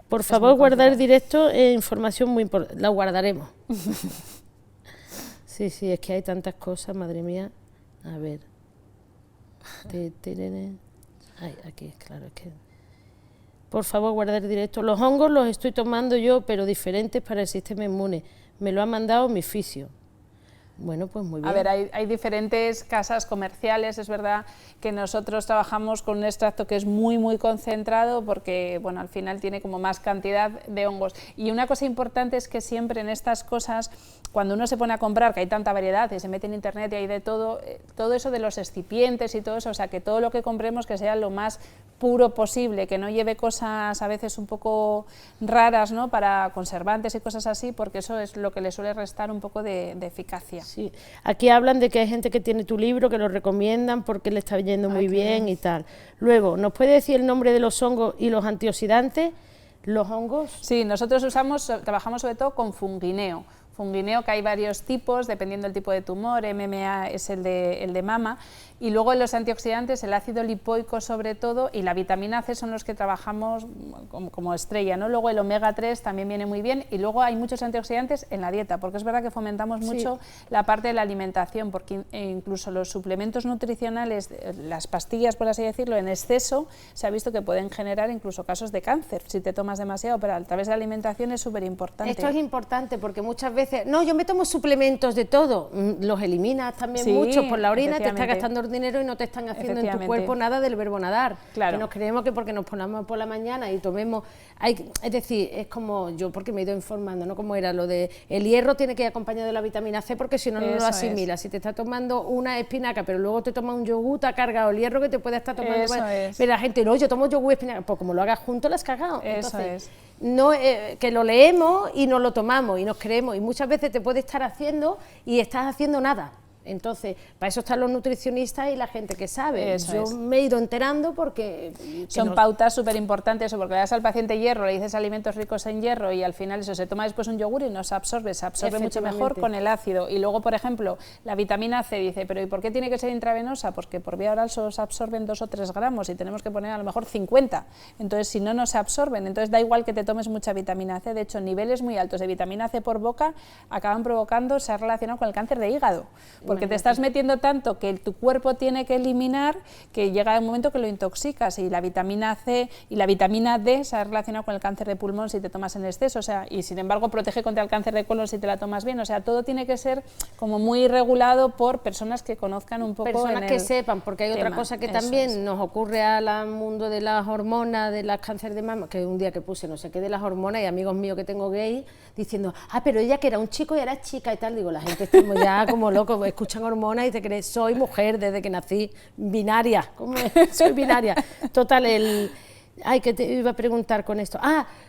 por favor, guardar directo información muy importante. La guardaremos. Sí, sí, es que hay tantas cosas, madre mía. A ver. Ay, aquí, claro, es que... Por favor, guardar directo. Los hongos los estoy tomando yo, pero diferentes para el sistema inmune. Me lo ha mandado mi fisio. Bueno, pues muy bien. A ver, hay diferentes casas comerciales, es verdad que nosotros trabajamos con un extracto que es muy concentrado porque, bueno, al final tiene como más cantidad de hongos. Y una cosa importante es que siempre en estas cosas, cuando uno se pone a comprar, que hay tanta variedad y se mete en internet y hay de todo, todo eso de los excipientes y todo eso, o sea, que todo lo que compremos que sea lo más puro posible, que no lleve cosas a veces un poco raras, ¿no?, para conservantes y cosas así, porque eso es lo que le suele restar un poco de eficacia. Sí, aquí hablan de que hay gente que tiene tu libro, que lo recomiendan porque le está yendo muy bien y tal. Luego, ¿nos puede decir el nombre de los hongos y los antioxidantes? ¿Los hongos? Sí, nosotros trabajamos sobre todo con fungineo. Fungineo, que hay varios tipos, dependiendo del tipo de tumor, MMA es el de mama, y luego los antioxidantes, el ácido lipoico sobre todo, y la vitamina C son los que trabajamos como estrella, ¿no? Luego el omega 3 también viene muy bien, y luego hay muchos antioxidantes en la dieta, porque es verdad que fomentamos mucho la parte de la alimentación, porque incluso los suplementos nutricionales, las pastillas, por así decirlo, en exceso, se ha visto que pueden generar incluso casos de cáncer, si te tomas demasiado, pero a través de la alimentación es súper importante. Esto es importante porque muchas veces, no, yo me tomo suplementos de todo, los eliminas también mucho por la orina, te estás gastando dinero y no te están haciendo en tu cuerpo nada del verbo nadar. Claro. Que nos creemos que porque nos ponemos por la mañana y tomemos, es decir, es como yo, porque me he ido informando, ¿no? Como era lo de el hierro tiene que ir acompañado de la vitamina C porque si no, no lo asimila. Si te estás tomando una espinaca, pero luego te tomas un yogur, te ha cargado el hierro que te puede estar tomando. Pero la gente, no, yo tomo yogur espinaca, pues como lo hagas junto, lo has cagado. Entonces, no, que lo leemos y no lo tomamos y nos creemos, y muchas veces te puede estar haciendo y estás haciendo nada. Entonces, para eso están los nutricionistas y la gente que sabe. Yo me he ido enterando porque... Son pautas súper importantes, porque le das al paciente hierro, le dices alimentos ricos en hierro y al final eso se toma después un yogur y no se absorbe mucho mejor con el ácido. Y luego, por ejemplo, la vitamina C dice, pero ¿y por qué tiene que ser intravenosa? Porque por vía oral solo se absorben 2 o 3 gramos y tenemos que poner a lo mejor 50. Entonces, si no, no se absorben. Entonces, da igual que te tomes mucha vitamina C. De hecho, niveles muy altos de vitamina C por boca acaban provocando, se ha relacionado con el cáncer de hígado. Porque te estás metiendo tanto que tu cuerpo tiene que eliminar, que llega un momento que lo intoxicas, y la vitamina C y la vitamina D se ha relacionado con el cáncer de pulmón si te tomas en exceso, o sea, y sin embargo protege contra el cáncer de colon si te la tomas bien, o sea, todo tiene que ser como muy regulado por personas que conozcan un poco. Personas que sepan, porque hay otra cosa que también nos ocurre al mundo de las hormonas, de las cánceres de mama, que un día que puse no sé qué de las hormonas y amigos míos que tengo gay diciendo, pero ella que era un chico y era chica y tal, digo, la gente estamos ya como locos, escuchan hormonas y te crees, soy mujer desde que nací, binaria, ¿cómo es? Soy binaria. Total, que te iba a preguntar con esto.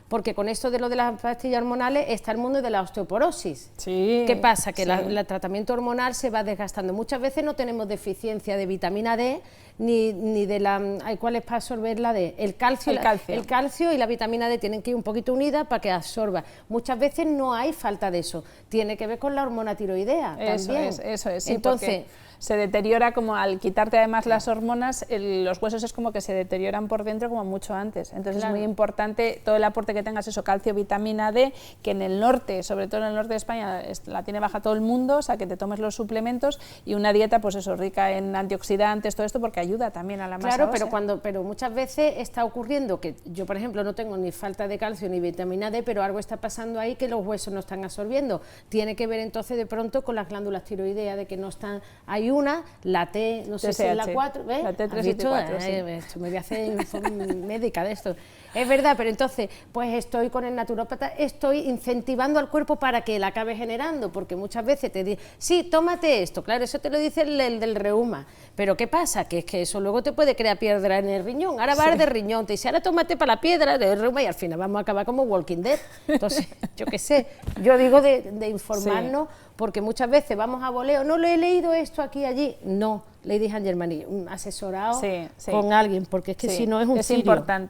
Porque con esto de lo de las pastillas hormonales está el mundo de la osteoporosis. Sí. ¿Qué pasa? Que el tratamiento hormonal se va desgastando. Muchas veces no tenemos deficiencia de vitamina D, ni de la... ¿Cuál es para absorber la D? El calcio. El calcio y la vitamina D tienen que ir un poquito unidas para que absorba. Muchas veces no hay falta de eso. Tiene que ver con la hormona tiroidea también. Eso es. Sí, entonces, se deteriora, como al quitarte además las hormonas, los huesos es como que se deterioran por dentro como mucho antes. Entonces es muy importante todo el aporte que tengas, eso, calcio, vitamina D, que en el norte, sobre todo en el norte de España, la tiene baja todo el mundo, o sea, que te tomes los suplementos y una dieta, pues eso, rica en antioxidantes, todo esto, porque ayuda también a la masa ósea. Pero muchas veces está ocurriendo que yo, por ejemplo, no tengo ni falta de calcio ni vitamina D, pero algo está pasando ahí que los huesos no están absorbiendo. Tiene que ver entonces de pronto con las glándulas tiroideas, de que no están... Hay una, la T, no sé si es la 4, ¿ves? La T3 y T4, sí. Esto me voy a hacer médica de esto. Es verdad, pero entonces, pues estoy con el naturópata, estoy incentivando al cuerpo para que la acabe generando, porque muchas veces te dicen, sí, tómate esto, claro, eso te lo dice el del reuma, pero ¿qué pasa? Que es que eso luego te puede crear piedra en el riñón, ahora vas de riñón, te dice, ahora tómate para la piedra del reuma y al final vamos a acabar como Walking Dead. Entonces, yo qué sé, yo digo de informarnos, porque muchas veces vamos a voleo, no lo he leído esto aquí, allí, no. Ladies and Gentlemen, asesorado con alguien, porque es que si no es un sirio.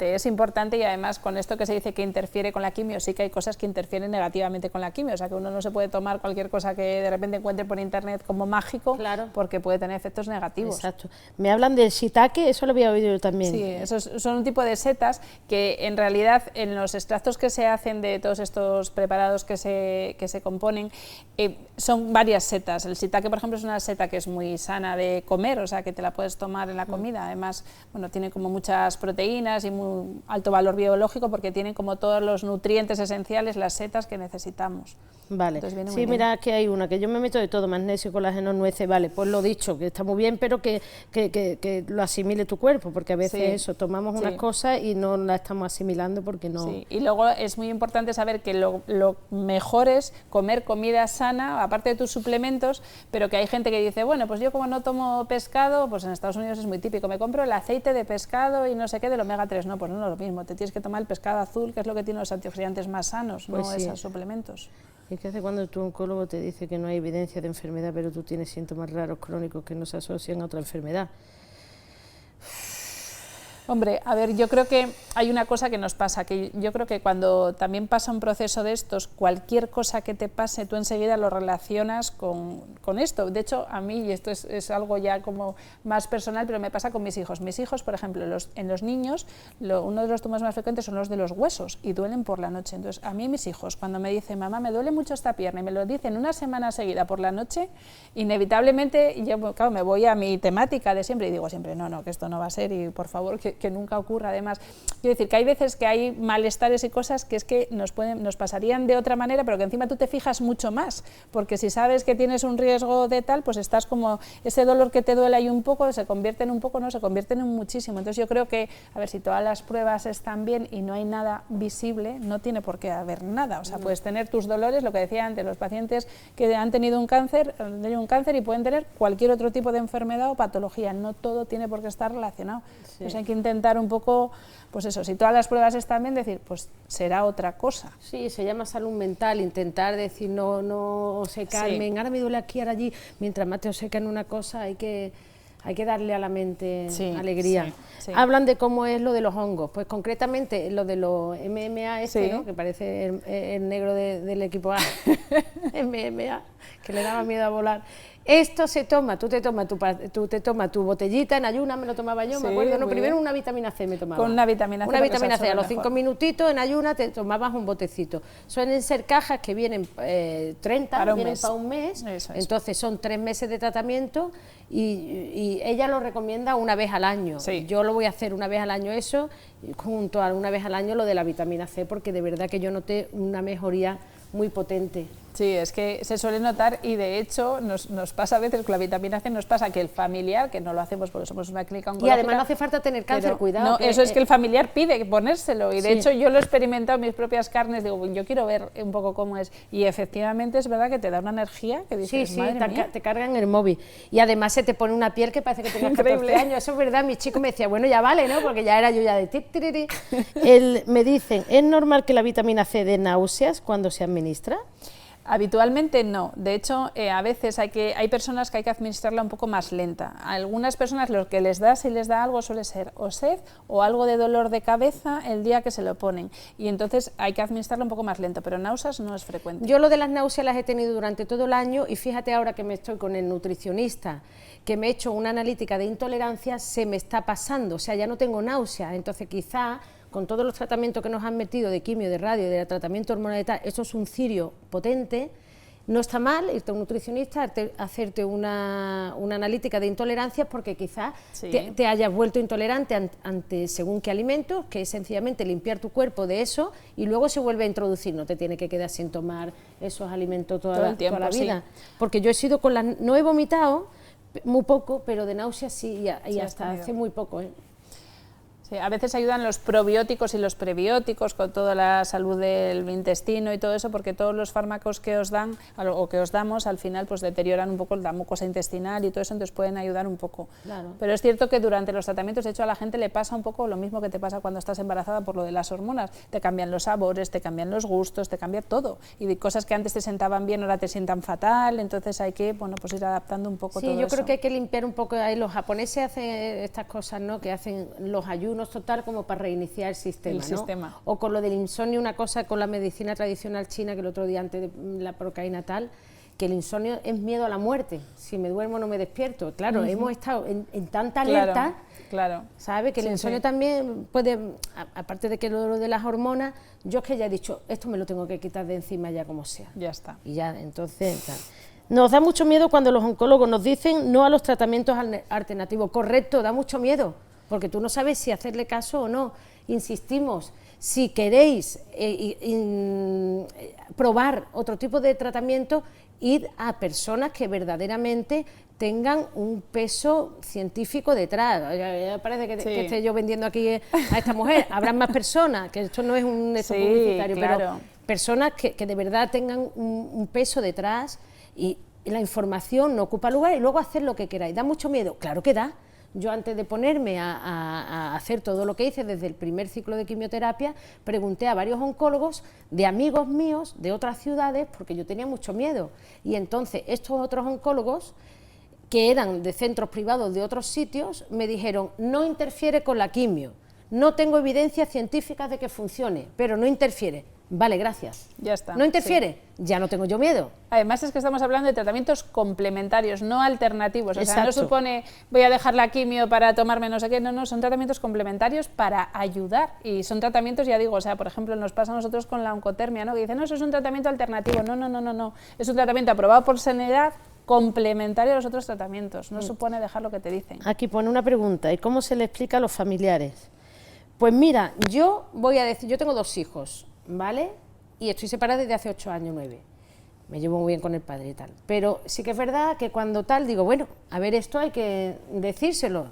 Es importante y además con esto que se dice que interfiere con la quimio, sí que hay cosas que interfieren negativamente con la quimio, o sea que uno no se puede tomar cualquier cosa que de repente encuentre por internet como mágico, porque puede tener efectos negativos. Exacto. Me hablan del shiitake, eso lo había oído yo también. Sí, esos son un tipo de setas que en realidad en los extractos que se hacen de todos estos preparados que se componen, son varias setas. El shiitake, por ejemplo, es una seta que es muy sana de comer, comer, o sea que te la puedes tomar en la comida. Además, bueno, tiene como muchas proteínas y muy alto valor biológico porque tienen como todos los nutrientes esenciales, las setas que necesitamos. Vale, sí, mira que hay una, que yo me meto de todo, magnesio, colágeno, nueces, vale, pues lo dicho, que está muy bien, pero que lo asimile tu cuerpo, porque a veces eso, tomamos unas cosas y no las estamos asimilando porque no... Sí, y luego es muy importante saber que lo mejor es comer comida sana, aparte de tus suplementos, pero que hay gente que dice, bueno, pues yo como no tomo pescado, pues en Estados Unidos es muy típico, me compro el aceite de pescado y no sé qué del omega 3, no, pues no es lo mismo, te tienes que tomar el pescado azul, que es lo que tiene los antioxidantes más sanos, pues no esos suplementos. ¿Y qué hace cuando tu oncólogo te dice que no hay evidencia de enfermedad, pero tú tienes síntomas raros crónicos que no se asocian a otra enfermedad? Hombre, a ver, yo creo que hay una cosa que nos pasa, que yo creo que cuando también pasa un proceso de estos, cualquier cosa que te pase, tú enseguida lo relacionas con esto. De hecho, a mí, y esto es algo ya como más personal, pero me pasa con mis hijos. Mis hijos, por ejemplo, en los niños, uno de los tumores más frecuentes son los de los huesos y duelen por la noche. Entonces, a mí mis hijos, cuando me dicen, mamá, me duele mucho esta pierna, y me lo dicen una semana seguida por la noche, inevitablemente, yo claro, me voy a mi temática de siempre y digo siempre, no, que esto no va a ser y por favor, que nunca ocurra. Además, quiero decir que hay veces que hay malestares y cosas que es que nos pasarían de otra manera, pero que encima tú te fijas mucho más, porque si sabes que tienes un riesgo de tal, pues estás como, ese dolor que te duele ahí un poco, se convierte en un poco, no, se convierte en un muchísimo. Entonces yo creo que, a ver, si todas las pruebas están bien y no hay nada visible, no tiene por qué haber nada. O sea, puedes tener tus dolores, lo que decía antes, los pacientes que han tenido un cáncer y pueden tener cualquier otro tipo de enfermedad o patología, no todo tiene por qué estar relacionado. Sí. Entonces hay que intentar un poco, pues eso, si todas las pruebas están bien, decir, pues será otra cosa. Sí, se llama salud mental, intentar decir, no se calmen, ahora me duele aquí, ahora allí, mientras más te obcecan una cosa, hay que darle a la mente alegría. Sí. Hablan de cómo es lo de los hongos, pues concretamente lo de los MMA, ¿no? Que parece el negro del equipo A, MMA, que le daba miedo a volar. Esto se toma, tú te tomas tu botellita en ayunas, me lo tomaba yo, me acuerdo, primero una vitamina C me tomaba. Con una vitamina C. Una vitamina C, a los 5 minutitos en ayunas te tomabas un botecito. Suelen ser cajas que vienen 30, vienen para un mes, entonces son 3 meses de tratamiento y ella lo recomienda una vez al año. Sí. Yo lo voy a hacer una vez al año eso, junto a una vez al año lo de la vitamina C, porque de verdad que yo noté una mejoría muy potente. Sí, es que se suele notar y de hecho nos pasa a veces con la vitamina C, nos pasa que el familiar, que no lo hacemos porque somos una clínica oncológica... Y además no hace falta tener cáncer, cuidado. No, eso es que el familiar pide ponérselo y de hecho yo lo he experimentado en mis propias carnes, digo, yo quiero ver un poco cómo es y efectivamente es verdad que te da una energía que dices, madre mía. Te cargan el móvil y además se te pone una piel que parece que tenías 14 años, eso es verdad, mi chico me decía, bueno ya vale, ¿no? Porque ya era yo ya de tiriri. Me dicen, ¿es normal que la vitamina C dé náuseas cuando se administra? Habitualmente no, de hecho a veces hay personas que hay que administrarla un poco más lenta. A algunas personas lo que les da, si les da algo, suele ser o sed o algo de dolor de cabeza el día que se lo ponen y entonces hay que administrarlo un poco más lento, pero náuseas no es frecuente. Yo lo de las náuseas las he tenido durante todo el año y fíjate ahora que me estoy con el nutricionista, que me he hecho una analítica de intolerancia, se me está pasando, o sea, ya no tengo náuseas, entonces quizá con todos los tratamientos que nos han metido de quimio, de radio, de tratamiento hormonal y tal, eso es un cirio potente, no está mal irte a un nutricionista, hacerte una analítica de intolerancias porque quizás te hayas vuelto intolerante ante según qué alimentos, que es sencillamente limpiar tu cuerpo de eso y luego se vuelve a introducir, no te tiene que quedar sin tomar esos alimentos toda la vida. Porque yo he sido no he vomitado, muy poco, pero de náuseas sí, y hasta hace muy poco. Sí, a veces ayudan los probióticos y los prebióticos con toda la salud del intestino y todo eso, porque todos los fármacos que os dan o que os damos al final pues deterioran un poco la mucosa intestinal y todo eso, entonces pueden ayudar un poco. Claro. Pero es cierto que durante los tratamientos, de hecho a la gente le pasa un poco lo mismo que te pasa cuando estás embarazada por lo de las hormonas, te cambian los sabores, te cambian los gustos, te cambia todo y de cosas que antes te sentaban bien ahora te sientan fatal, entonces hay que pues ir adaptando un poco todo eso. Sí, yo creo que hay que limpiar un poco, ahí los japoneses hacen estas cosas, ¿no? Que hacen los ayunos total como para reiniciar el sistema, ¿no? O con lo del insomnio, una cosa con la medicina tradicional china, que el otro día antes de la procaína tal, que el insomnio es miedo a la muerte, si me duermo no me despierto, claro, hemos estado en tanta alerta, ¿sabe? Que el insomnio también puede, aparte de que lo de las hormonas, yo es que ya he dicho, esto me lo tengo que quitar de encima ya como sea. Ya está. Y ya, entonces, tal. Nos da mucho miedo cuando los oncólogos nos dicen no a los tratamientos alternativos. Correcto, da mucho miedo, porque tú no sabes si hacerle caso o no. Insistimos, si queréis probar otro tipo de tratamiento, id a personas que verdaderamente tengan un peso científico detrás. Ya parece que esté yo vendiendo aquí a esta mujer. Habrá más personas, que esto no es un publicitario, claro. pero personas que de verdad tengan un peso detrás y la información no ocupa lugar y luego hacer lo que queráis. ¿Da mucho miedo? Claro que da. Yo antes de ponerme a hacer todo lo que hice desde el primer ciclo de quimioterapia, pregunté a varios oncólogos de amigos míos de otras ciudades porque yo tenía mucho miedo. Y entonces estos otros oncólogos, que eran de centros privados de otros sitios, me dijeron, no interfiere con la quimio, no tengo evidencias científicas de que funcione, pero no interfiere. Vale, gracias. Ya está. ¿No interfiere? Ya no tengo yo miedo. Además es que estamos hablando de tratamientos complementarios, no alternativos. O sea, no Exacto. supone voy a dejar la quimio para tomarme no sé qué, no, son tratamientos complementarios para ayudar. Y son tratamientos, ya digo, o sea, por ejemplo, nos pasa a nosotros con la oncotermia, ¿no? Que dicen, no, eso es un tratamiento alternativo. No. Es un tratamiento aprobado por Sanidad complementario a los otros tratamientos. No supone dejar lo que te dicen. Aquí pone una pregunta, ¿y cómo se le explica a los familiares? Pues mira, yo voy a decir, yo tengo 2 hijos, ¿vale? Y estoy separada desde hace 8 años, 9. Me llevo muy bien con el padre y tal. Pero sí que es verdad que cuando tal, digo, bueno, a ver, esto hay que decírselo.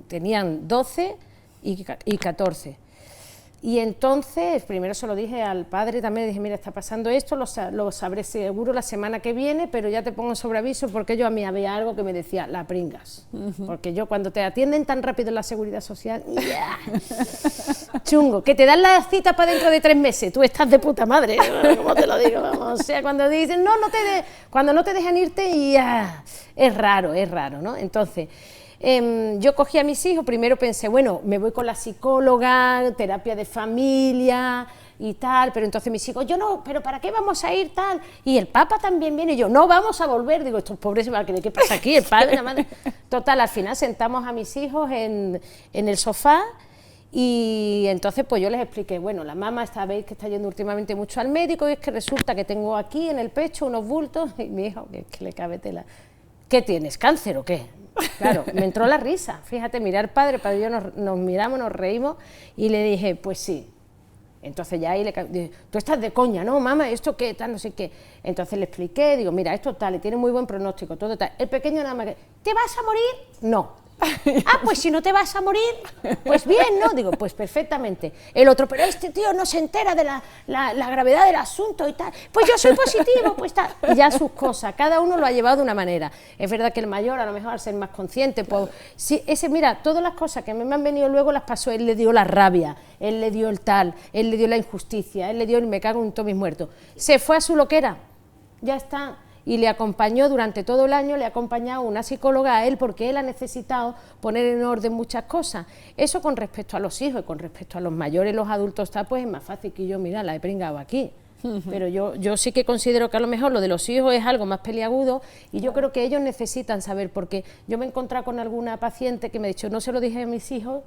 Tenían 12 y 14. Y entonces, primero se lo dije al padre también, le dije, mira, está pasando esto, lo sabré seguro la semana que viene, pero ya te pongo sobre aviso porque yo a mí había algo que me decía, la pringas. Porque yo cuando te atienden tan rápido en la Seguridad Social, chungo, que te dan la cita para dentro de 3 meses, tú estás de puta madre, ¿cómo te lo digo? Vamos, o sea, cuando dicen, cuando no te dejan irte, y es raro, ¿no? Entonces, yo cogí a mis hijos, primero pensé, bueno, me voy con la psicóloga, terapia de familia y tal, pero entonces mis hijos, yo no, pero ¿para qué vamos a ir tal? Y el Papa también viene, y yo, no vamos a volver, digo, estos pobres se van a creer, ¿qué pasa aquí? El padre, la madre. Total, al final sentamos a mis hijos en el sofá. Y entonces pues yo les expliqué, bueno, la mamá veis que está yendo últimamente mucho al médico y es que resulta que tengo aquí en el pecho unos bultos y mi hijo, que le cabe tela, ¿qué tienes, cáncer o qué? Claro, me entró la risa, fíjate, mirar padre y yo nos miramos, nos reímos y le dije, pues sí. Entonces ya ahí dije, tú estás de coña, ¿no, mamá? ¿Esto qué tal? No sé qué. Entonces le expliqué, digo, mira, esto tal, tiene muy buen pronóstico, todo tal. El pequeño nada más que, ¿te vas a morir? No. Ah, pues si no te vas a morir, pues bien, ¿no? Digo, pues perfectamente. El otro, pero este tío no se entera de la gravedad del asunto y tal. Pues yo soy positivo, pues tal. Y ya sus cosas, cada uno lo ha llevado de una manera. Es verdad que el mayor, a lo mejor al ser más consciente, pues sí, mira, todas las cosas que me han venido luego las pasó, él le dio la rabia, él le dio el tal, él le dio la injusticia, él le dio el me cago en todos mis muertos. Se fue a su loquera, ya está. Y le acompañó durante todo el año, le ha acompañado una psicóloga a él porque él ha necesitado poner en orden muchas cosas. Eso con respecto a los hijos y con respecto a los mayores, los adultos, está, pues es más fácil que yo, mira, la he pringado aquí. Pero yo sí que considero que a lo mejor lo de los hijos es algo más peliagudo y yo creo que ellos necesitan saber, porque yo me he encontrado con alguna paciente que me ha dicho, no se lo dije a mis hijos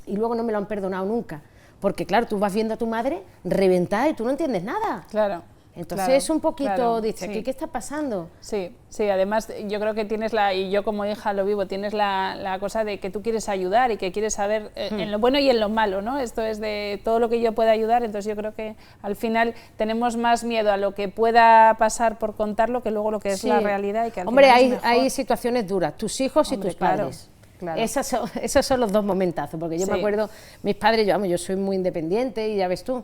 y luego no me lo han perdonado nunca. Porque claro, tú vas viendo a tu madre reventada y tú no entiendes nada. Claro. Entonces claro, es un poquito, claro, dice, sí. ¿qué está pasando? Sí, además yo creo que tienes y yo como hija lo vivo, tienes la cosa de que tú quieres ayudar y que quieres saber en lo bueno y en lo malo, ¿no? Esto es de todo lo que yo pueda ayudar, entonces yo creo que al final tenemos más miedo a lo que pueda pasar por contarlo que luego lo que es la realidad. Y que al Hombre, final es mejor. hay situaciones duras, tus hijos y tus padres. Claro. Esos son los dos momentazos, porque yo me acuerdo, mis padres, yo soy muy independiente y ya ves tú,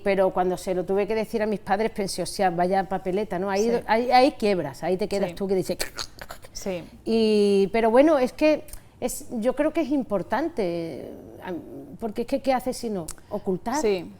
pero cuando se lo tuve que decir a mis padres pensé, o sea, vaya papeleta, ¿no? Ahí quiebras, ahí te quedas tú que dices... Pero bueno, es que yo creo que es importante, porque es que ¿qué haces si no? Ocultar. Sí.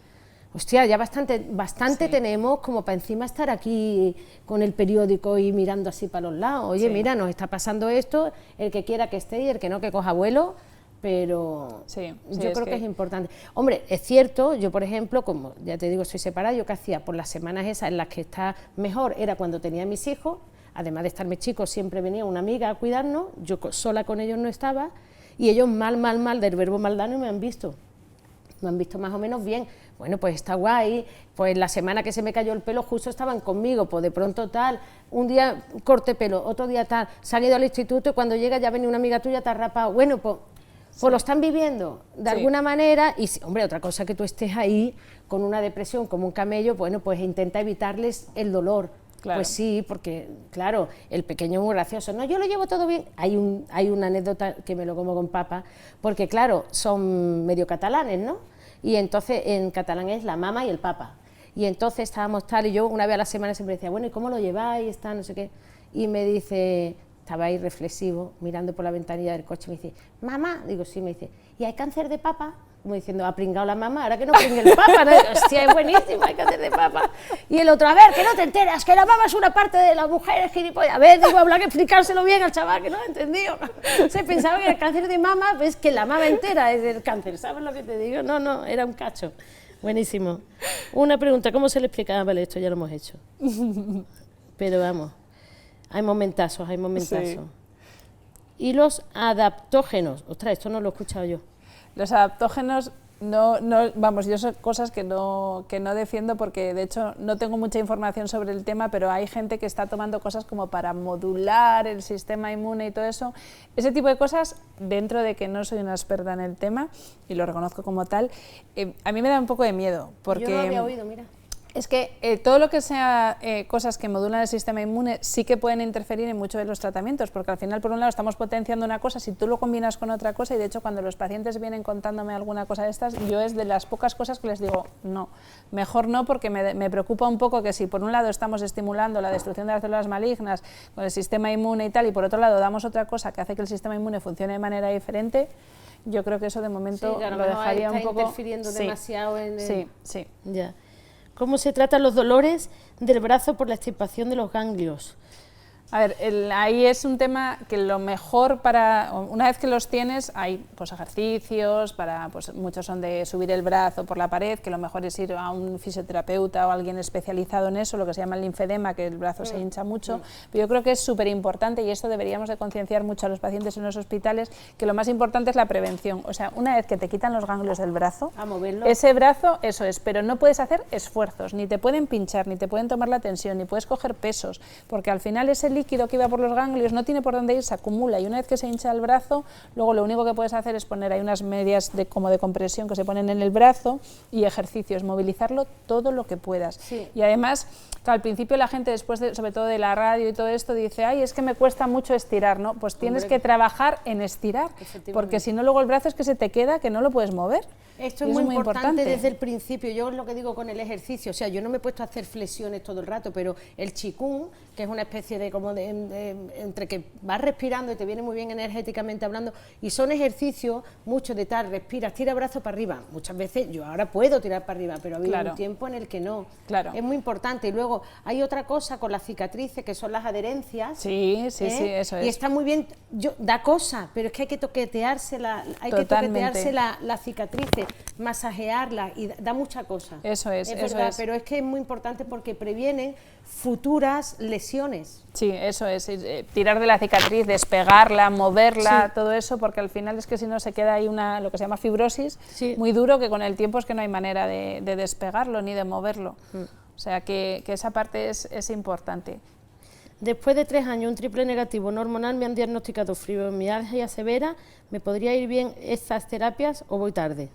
Hostia, ya bastante tenemos como para encima estar aquí con el periódico y mirando así para los lados. Oye, mira, nos está pasando esto, el que quiera que esté y el que no que coja vuelo, pero yo creo que es importante. Hombre, es cierto, yo por ejemplo, como ya te digo, soy separada, yo que hacía por las semanas esas en las que está mejor era cuando tenía a mis hijos, además de estarme chicos, siempre venía una amiga a cuidarnos, yo sola con ellos no estaba, y ellos mal del verbo maldano me han visto más o menos bien, bueno, pues está guay, pues la semana que se me cayó el pelo justo estaban conmigo, pues de pronto tal, un día corte pelo, otro día tal, se han ido al instituto y cuando llega ya viene una amiga tuya, te ha rapado, bueno, pues lo están viviendo de alguna manera y, hombre, otra cosa que tú estés ahí con una depresión como un camello, bueno, pues intenta evitarles el dolor. Claro. Pues sí, porque, claro, el pequeño es muy gracioso. No, yo lo llevo todo bien. Hay una anécdota que me lo como con papa, porque, claro, son medio catalanes, ¿no? Y entonces en catalán es la mama y el papa. Y entonces estábamos tal, y yo una vez a la semana siempre decía, bueno, ¿y cómo lo lleváis? Está, no sé qué. Y me dice, estaba ahí reflexivo, mirando por la ventanilla del coche, me dice, mamá, digo, sí, me dice, ¿y hay cáncer de papa? Como diciendo, ha pringado la mamá, ahora que no pringue el papa, ¿no? Hostia, es buenísimo, hay cáncer de papa. Y el otro, a ver, que no te enteras, que la mama es una parte de la mujer, es gilipollas. A ver, digo, habrá que explicárselo bien al chaval, que no lo ha entendido. Se pensaba que el cáncer de mama, ves que la mama entera es del cáncer, ¿sabes lo que te digo? No, no, era un cacho. Buenísimo. Una pregunta, ¿cómo se le explicaba? Vale, esto ya lo hemos hecho. Pero vamos, hay momentazos, hay momentazos. Sí. Y los adaptógenos, ostras, esto no lo he escuchado yo. Los adaptógenos, vamos, yo son cosas que no defiendo porque de hecho no tengo mucha información sobre el tema, pero hay gente que está tomando cosas como para modular el sistema inmune y todo eso. Ese tipo de cosas, dentro de que no soy una experta en el tema, y lo reconozco como tal, a mí me da un poco de miedo. Porque yo no había oído, mira. Es que todo lo que sea cosas que modulan el sistema inmune sí que pueden interferir en muchos de los tratamientos, porque al final, por un lado, estamos potenciando una cosa, si tú lo combinas con otra cosa, y de hecho cuando los pacientes vienen contándome alguna cosa de estas, yo es de las pocas cosas que les digo, no, mejor no, porque me preocupa un poco que si por un lado estamos estimulando la destrucción de las células malignas con el sistema inmune y tal, y por otro lado damos otra cosa que hace que el sistema inmune funcione de manera diferente, yo creo que eso de momento sí, lo dejaría un poco... interfiriendo demasiado en el... Sí, sí. Ya. ¿Cómo se tratan los dolores del brazo por la extirpación de los ganglios? A ver, ahí es un tema que lo mejor una vez que los tienes, hay pues ejercicios, pues muchos son de subir el brazo por la pared, que lo mejor es ir a un fisioterapeuta o alguien especializado en eso, lo que se llama el linfedema, que el brazo se hincha mucho, pero yo creo que es súper importante, y esto deberíamos de concienciar mucho a los pacientes en los hospitales, que lo más importante es la prevención. O sea, una vez que te quitan los ganglios del brazo, a moverlo. Ese brazo, eso es, pero no puedes hacer esfuerzos, ni te pueden pinchar, ni te pueden tomar la tensión, ni puedes coger pesos, porque al final ese líquido que iba por los ganglios no tiene por dónde ir, se acumula, y una vez que se hincha el brazo, luego lo único que puedes hacer es poner ahí unas medias como de compresión que se ponen en el brazo y ejercicios, movilizarlo todo lo que puedas. Sí. Y además, claro, al principio la gente, después sobre todo de la radio y todo esto, dice, ay, es que me cuesta mucho estirar, ¿no? Pues tienes que trabajar en estirar, porque si no luego el brazo es que se te queda, que no lo puedes mover. Esto es muy importante desde el principio. Yo lo que digo con el ejercicio, o sea, yo no me he puesto a hacer flexiones todo el rato, pero el qigong, que es una especie de como entre que vas respirando y te viene muy bien energéticamente hablando, y son ejercicios mucho de tal, respiras, tira brazo para arriba. Muchas veces yo ahora puedo tirar para arriba, pero ha habido un tiempo en el que no. Claro. Es muy importante. Y luego hay otra cosa con las cicatrices, que son las adherencias. Sí, sí, sí, eso es. Y está muy bien, da cosa, pero es que hay que toquetearse las cicatrices, masajearlas, y da mucha cosa. Eso es, es verdad, pero es que es muy importante porque previenen futuras lesiones. Sí, eso es, tirar de la cicatriz, despegarla, moverla, todo eso, porque al final es que si no se queda ahí lo que se llama fibrosis, muy duro, que con el tiempo es que no hay manera de despegarlo ni de moverlo. O sea que esa parte es importante. Después de 3 años, un triple negativo no hormonal, me han diagnosticado fibromialgia severa. ¿Me podría ir bien estas terapias o voy tarde?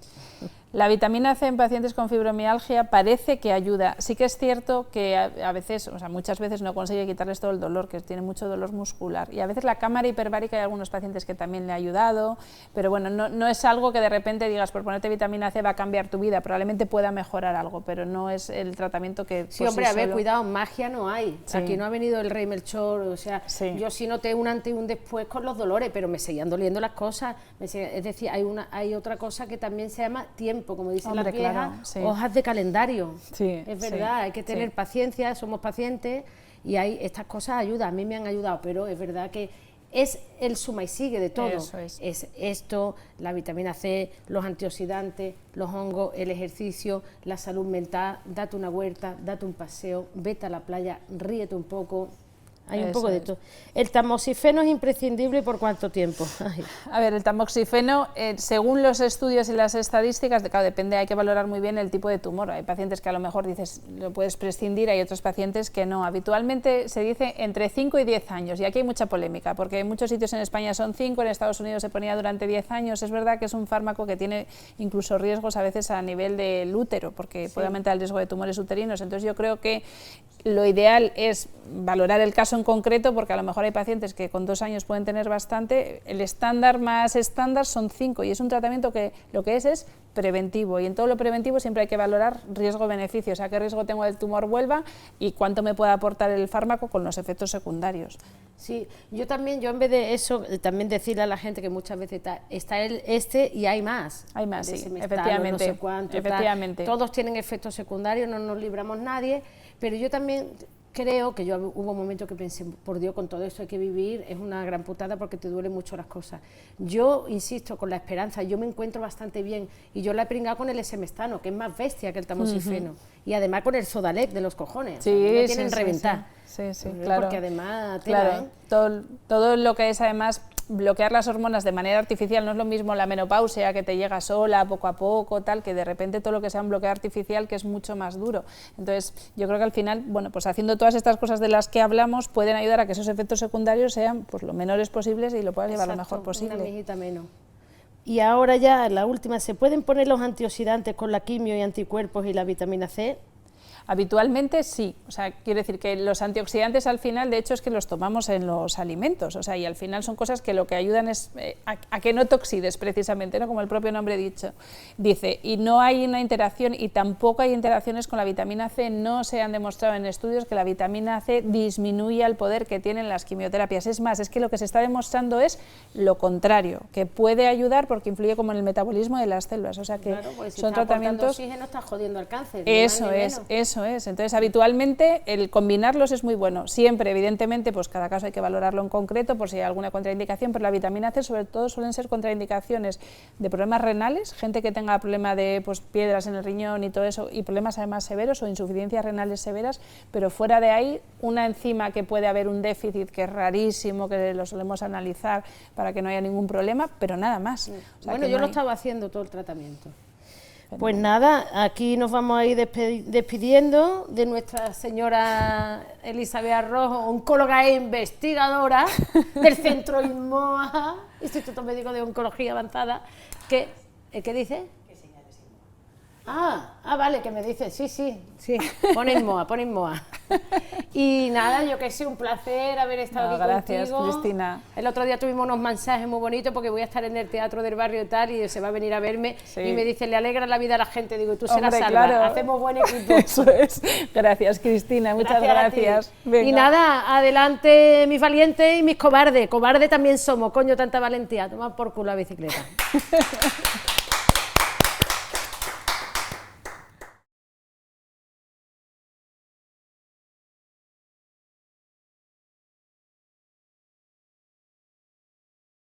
La vitamina C en pacientes con fibromialgia parece que ayuda. Sí que es cierto que a veces, o sea, muchas veces no consigue quitarles todo el dolor, que tiene mucho dolor muscular. Y a veces la cámara hiperbárica hay algunos pacientes que también le ha ayudado, pero bueno, no es algo que de repente digas, por ponerte vitamina C va a cambiar tu vida. Probablemente pueda mejorar algo, pero no es el tratamiento que... Sí, hombre, a ver, cuidado, magia no hay. Sí. Aquí no ha venido el rey Melchor, o sea, yo sí noté un antes y un después con los dolores, pero me seguían doliendo las cosas. Es decir, hay otra cosa que también se llama tiempo, como dicen las viejas, hojas de calendario. Sí, es verdad, hay que tener paciencia, somos pacientes, y estas cosas ayudan, a mí me han ayudado, pero es verdad que es el suma y sigue de todo. Eso es esto, la vitamina C, los antioxidantes, los hongos, el ejercicio, la salud mental, date una huerta, date un paseo, vete a la playa, ríete un poco. hay un Eso poco de es. todo. ¿El tamoxifeno es imprescindible y por cuánto tiempo? Ay. A ver, el tamoxifeno, según los estudios y las estadísticas, claro, depende, hay que valorar muy bien el tipo de tumor. Hay pacientes que a lo mejor dices, lo puedes prescindir, hay otros pacientes que no. Habitualmente se dice entre 5 y 10 años, y aquí hay mucha polémica, porque en muchos sitios en España son 5, en Estados Unidos se ponía durante 10 años. Es verdad que es un fármaco que tiene incluso riesgos a veces a nivel del útero, porque puede aumentar el riesgo de tumores uterinos. Entonces yo creo que lo ideal es valorar el caso en concreto, porque a lo mejor hay pacientes que con 2 años pueden tener bastante. El estándar más estándar son 5, y es un tratamiento que lo que es preventivo, y en todo lo preventivo siempre hay que valorar riesgo-beneficio, o sea, qué riesgo tengo de que el tumor vuelva y cuánto me puede aportar el fármaco con los efectos secundarios. Sí, yo en vez de eso, también decirle a la gente que muchas veces está este y hay más. Hay más, sí, Semestano, efectivamente, no sé cuánto, efectivamente. Todos tienen efectos secundarios, no nos libramos nadie, pero yo también creo que hubo un momento que pensé, por Dios, con todo esto hay que vivir, es una gran putada porque te duelen mucho las cosas. Yo insisto, con la esperanza, yo me encuentro bastante bien, y yo la he pringado con el esemestano, que es más bestia que el tamoxifeno, y además con el Sodalec de los cojones, Sí, o sea, me sí, tienen sí, reventar. Sí, claro. Porque además, claro, todo lo que es además bloquear las hormonas de manera artificial, no es lo mismo la menopausia, que te llega sola, poco a poco, tal, que de repente todo lo que sea un bloqueo artificial, que es mucho más duro. Entonces, yo creo que al final, bueno, pues haciendo todas estas cosas de las que hablamos, pueden ayudar a que esos efectos secundarios sean pues lo menores posibles y lo puedas llevar lo mejor posible. Una mijita menos. Y ahora ya, la última, ¿se pueden poner los antioxidantes con la quimio y anticuerpos y la vitamina C? Habitualmente sí, o sea, quiero decir que los antioxidantes al final, de hecho, es que los tomamos en los alimentos, o sea, y al final son cosas que lo que ayudan es a que no te oxides precisamente, ¿no? Como el propio nombre dice, y no hay una interacción, y tampoco hay interacciones con la vitamina C. No se han demostrado en estudios que la vitamina C disminuya el poder que tienen las quimioterapias. Es más, es que lo que se está demostrando es lo contrario, que puede ayudar porque influye como en el metabolismo de las células, o sea que claro, pues si son está tratamientos... oxígeno, está jodiendo el cáncer. Eso es. Entonces, habitualmente el combinarlos es muy bueno. Siempre, evidentemente, pues cada caso hay que valorarlo en concreto por si hay alguna contraindicación, pero la vitamina C sobre todo suelen ser contraindicaciones de problemas renales, gente que tenga problema de pues, piedras en el riñón y todo eso, y problemas además severos o insuficiencias renales severas, pero fuera de ahí, una enzima que puede haber un déficit, que es rarísimo, que lo solemos analizar para que no haya ningún problema, pero nada más. O sea, bueno, que yo no lo hay... estaba haciendo todo el tratamiento. Pues nada, aquí nos vamos a ir despidiendo de nuestra señora Elizabeth Arrojo, oncóloga e investigadora del Centro INMOA, Instituto Médico de Oncología Avanzada, que, ¿qué dice? Vale, que me dice, sí, pone INMOA. Y nada, yo que sé, un placer haber estado aquí gracias, contigo. Cristina. El otro día tuvimos unos mensajes muy bonitos porque voy a estar en el teatro del barrio y tal, y se va a venir a verme, y me dice, le alegra la vida a la gente, digo, y tú serás salva, claro. hacemos buen equipo. Eso es. Gracias, Cristina, muchas gracias. Y nada, adelante mis valientes y mis cobardes también somos, coño, tanta valentía, toma por culo la bicicleta.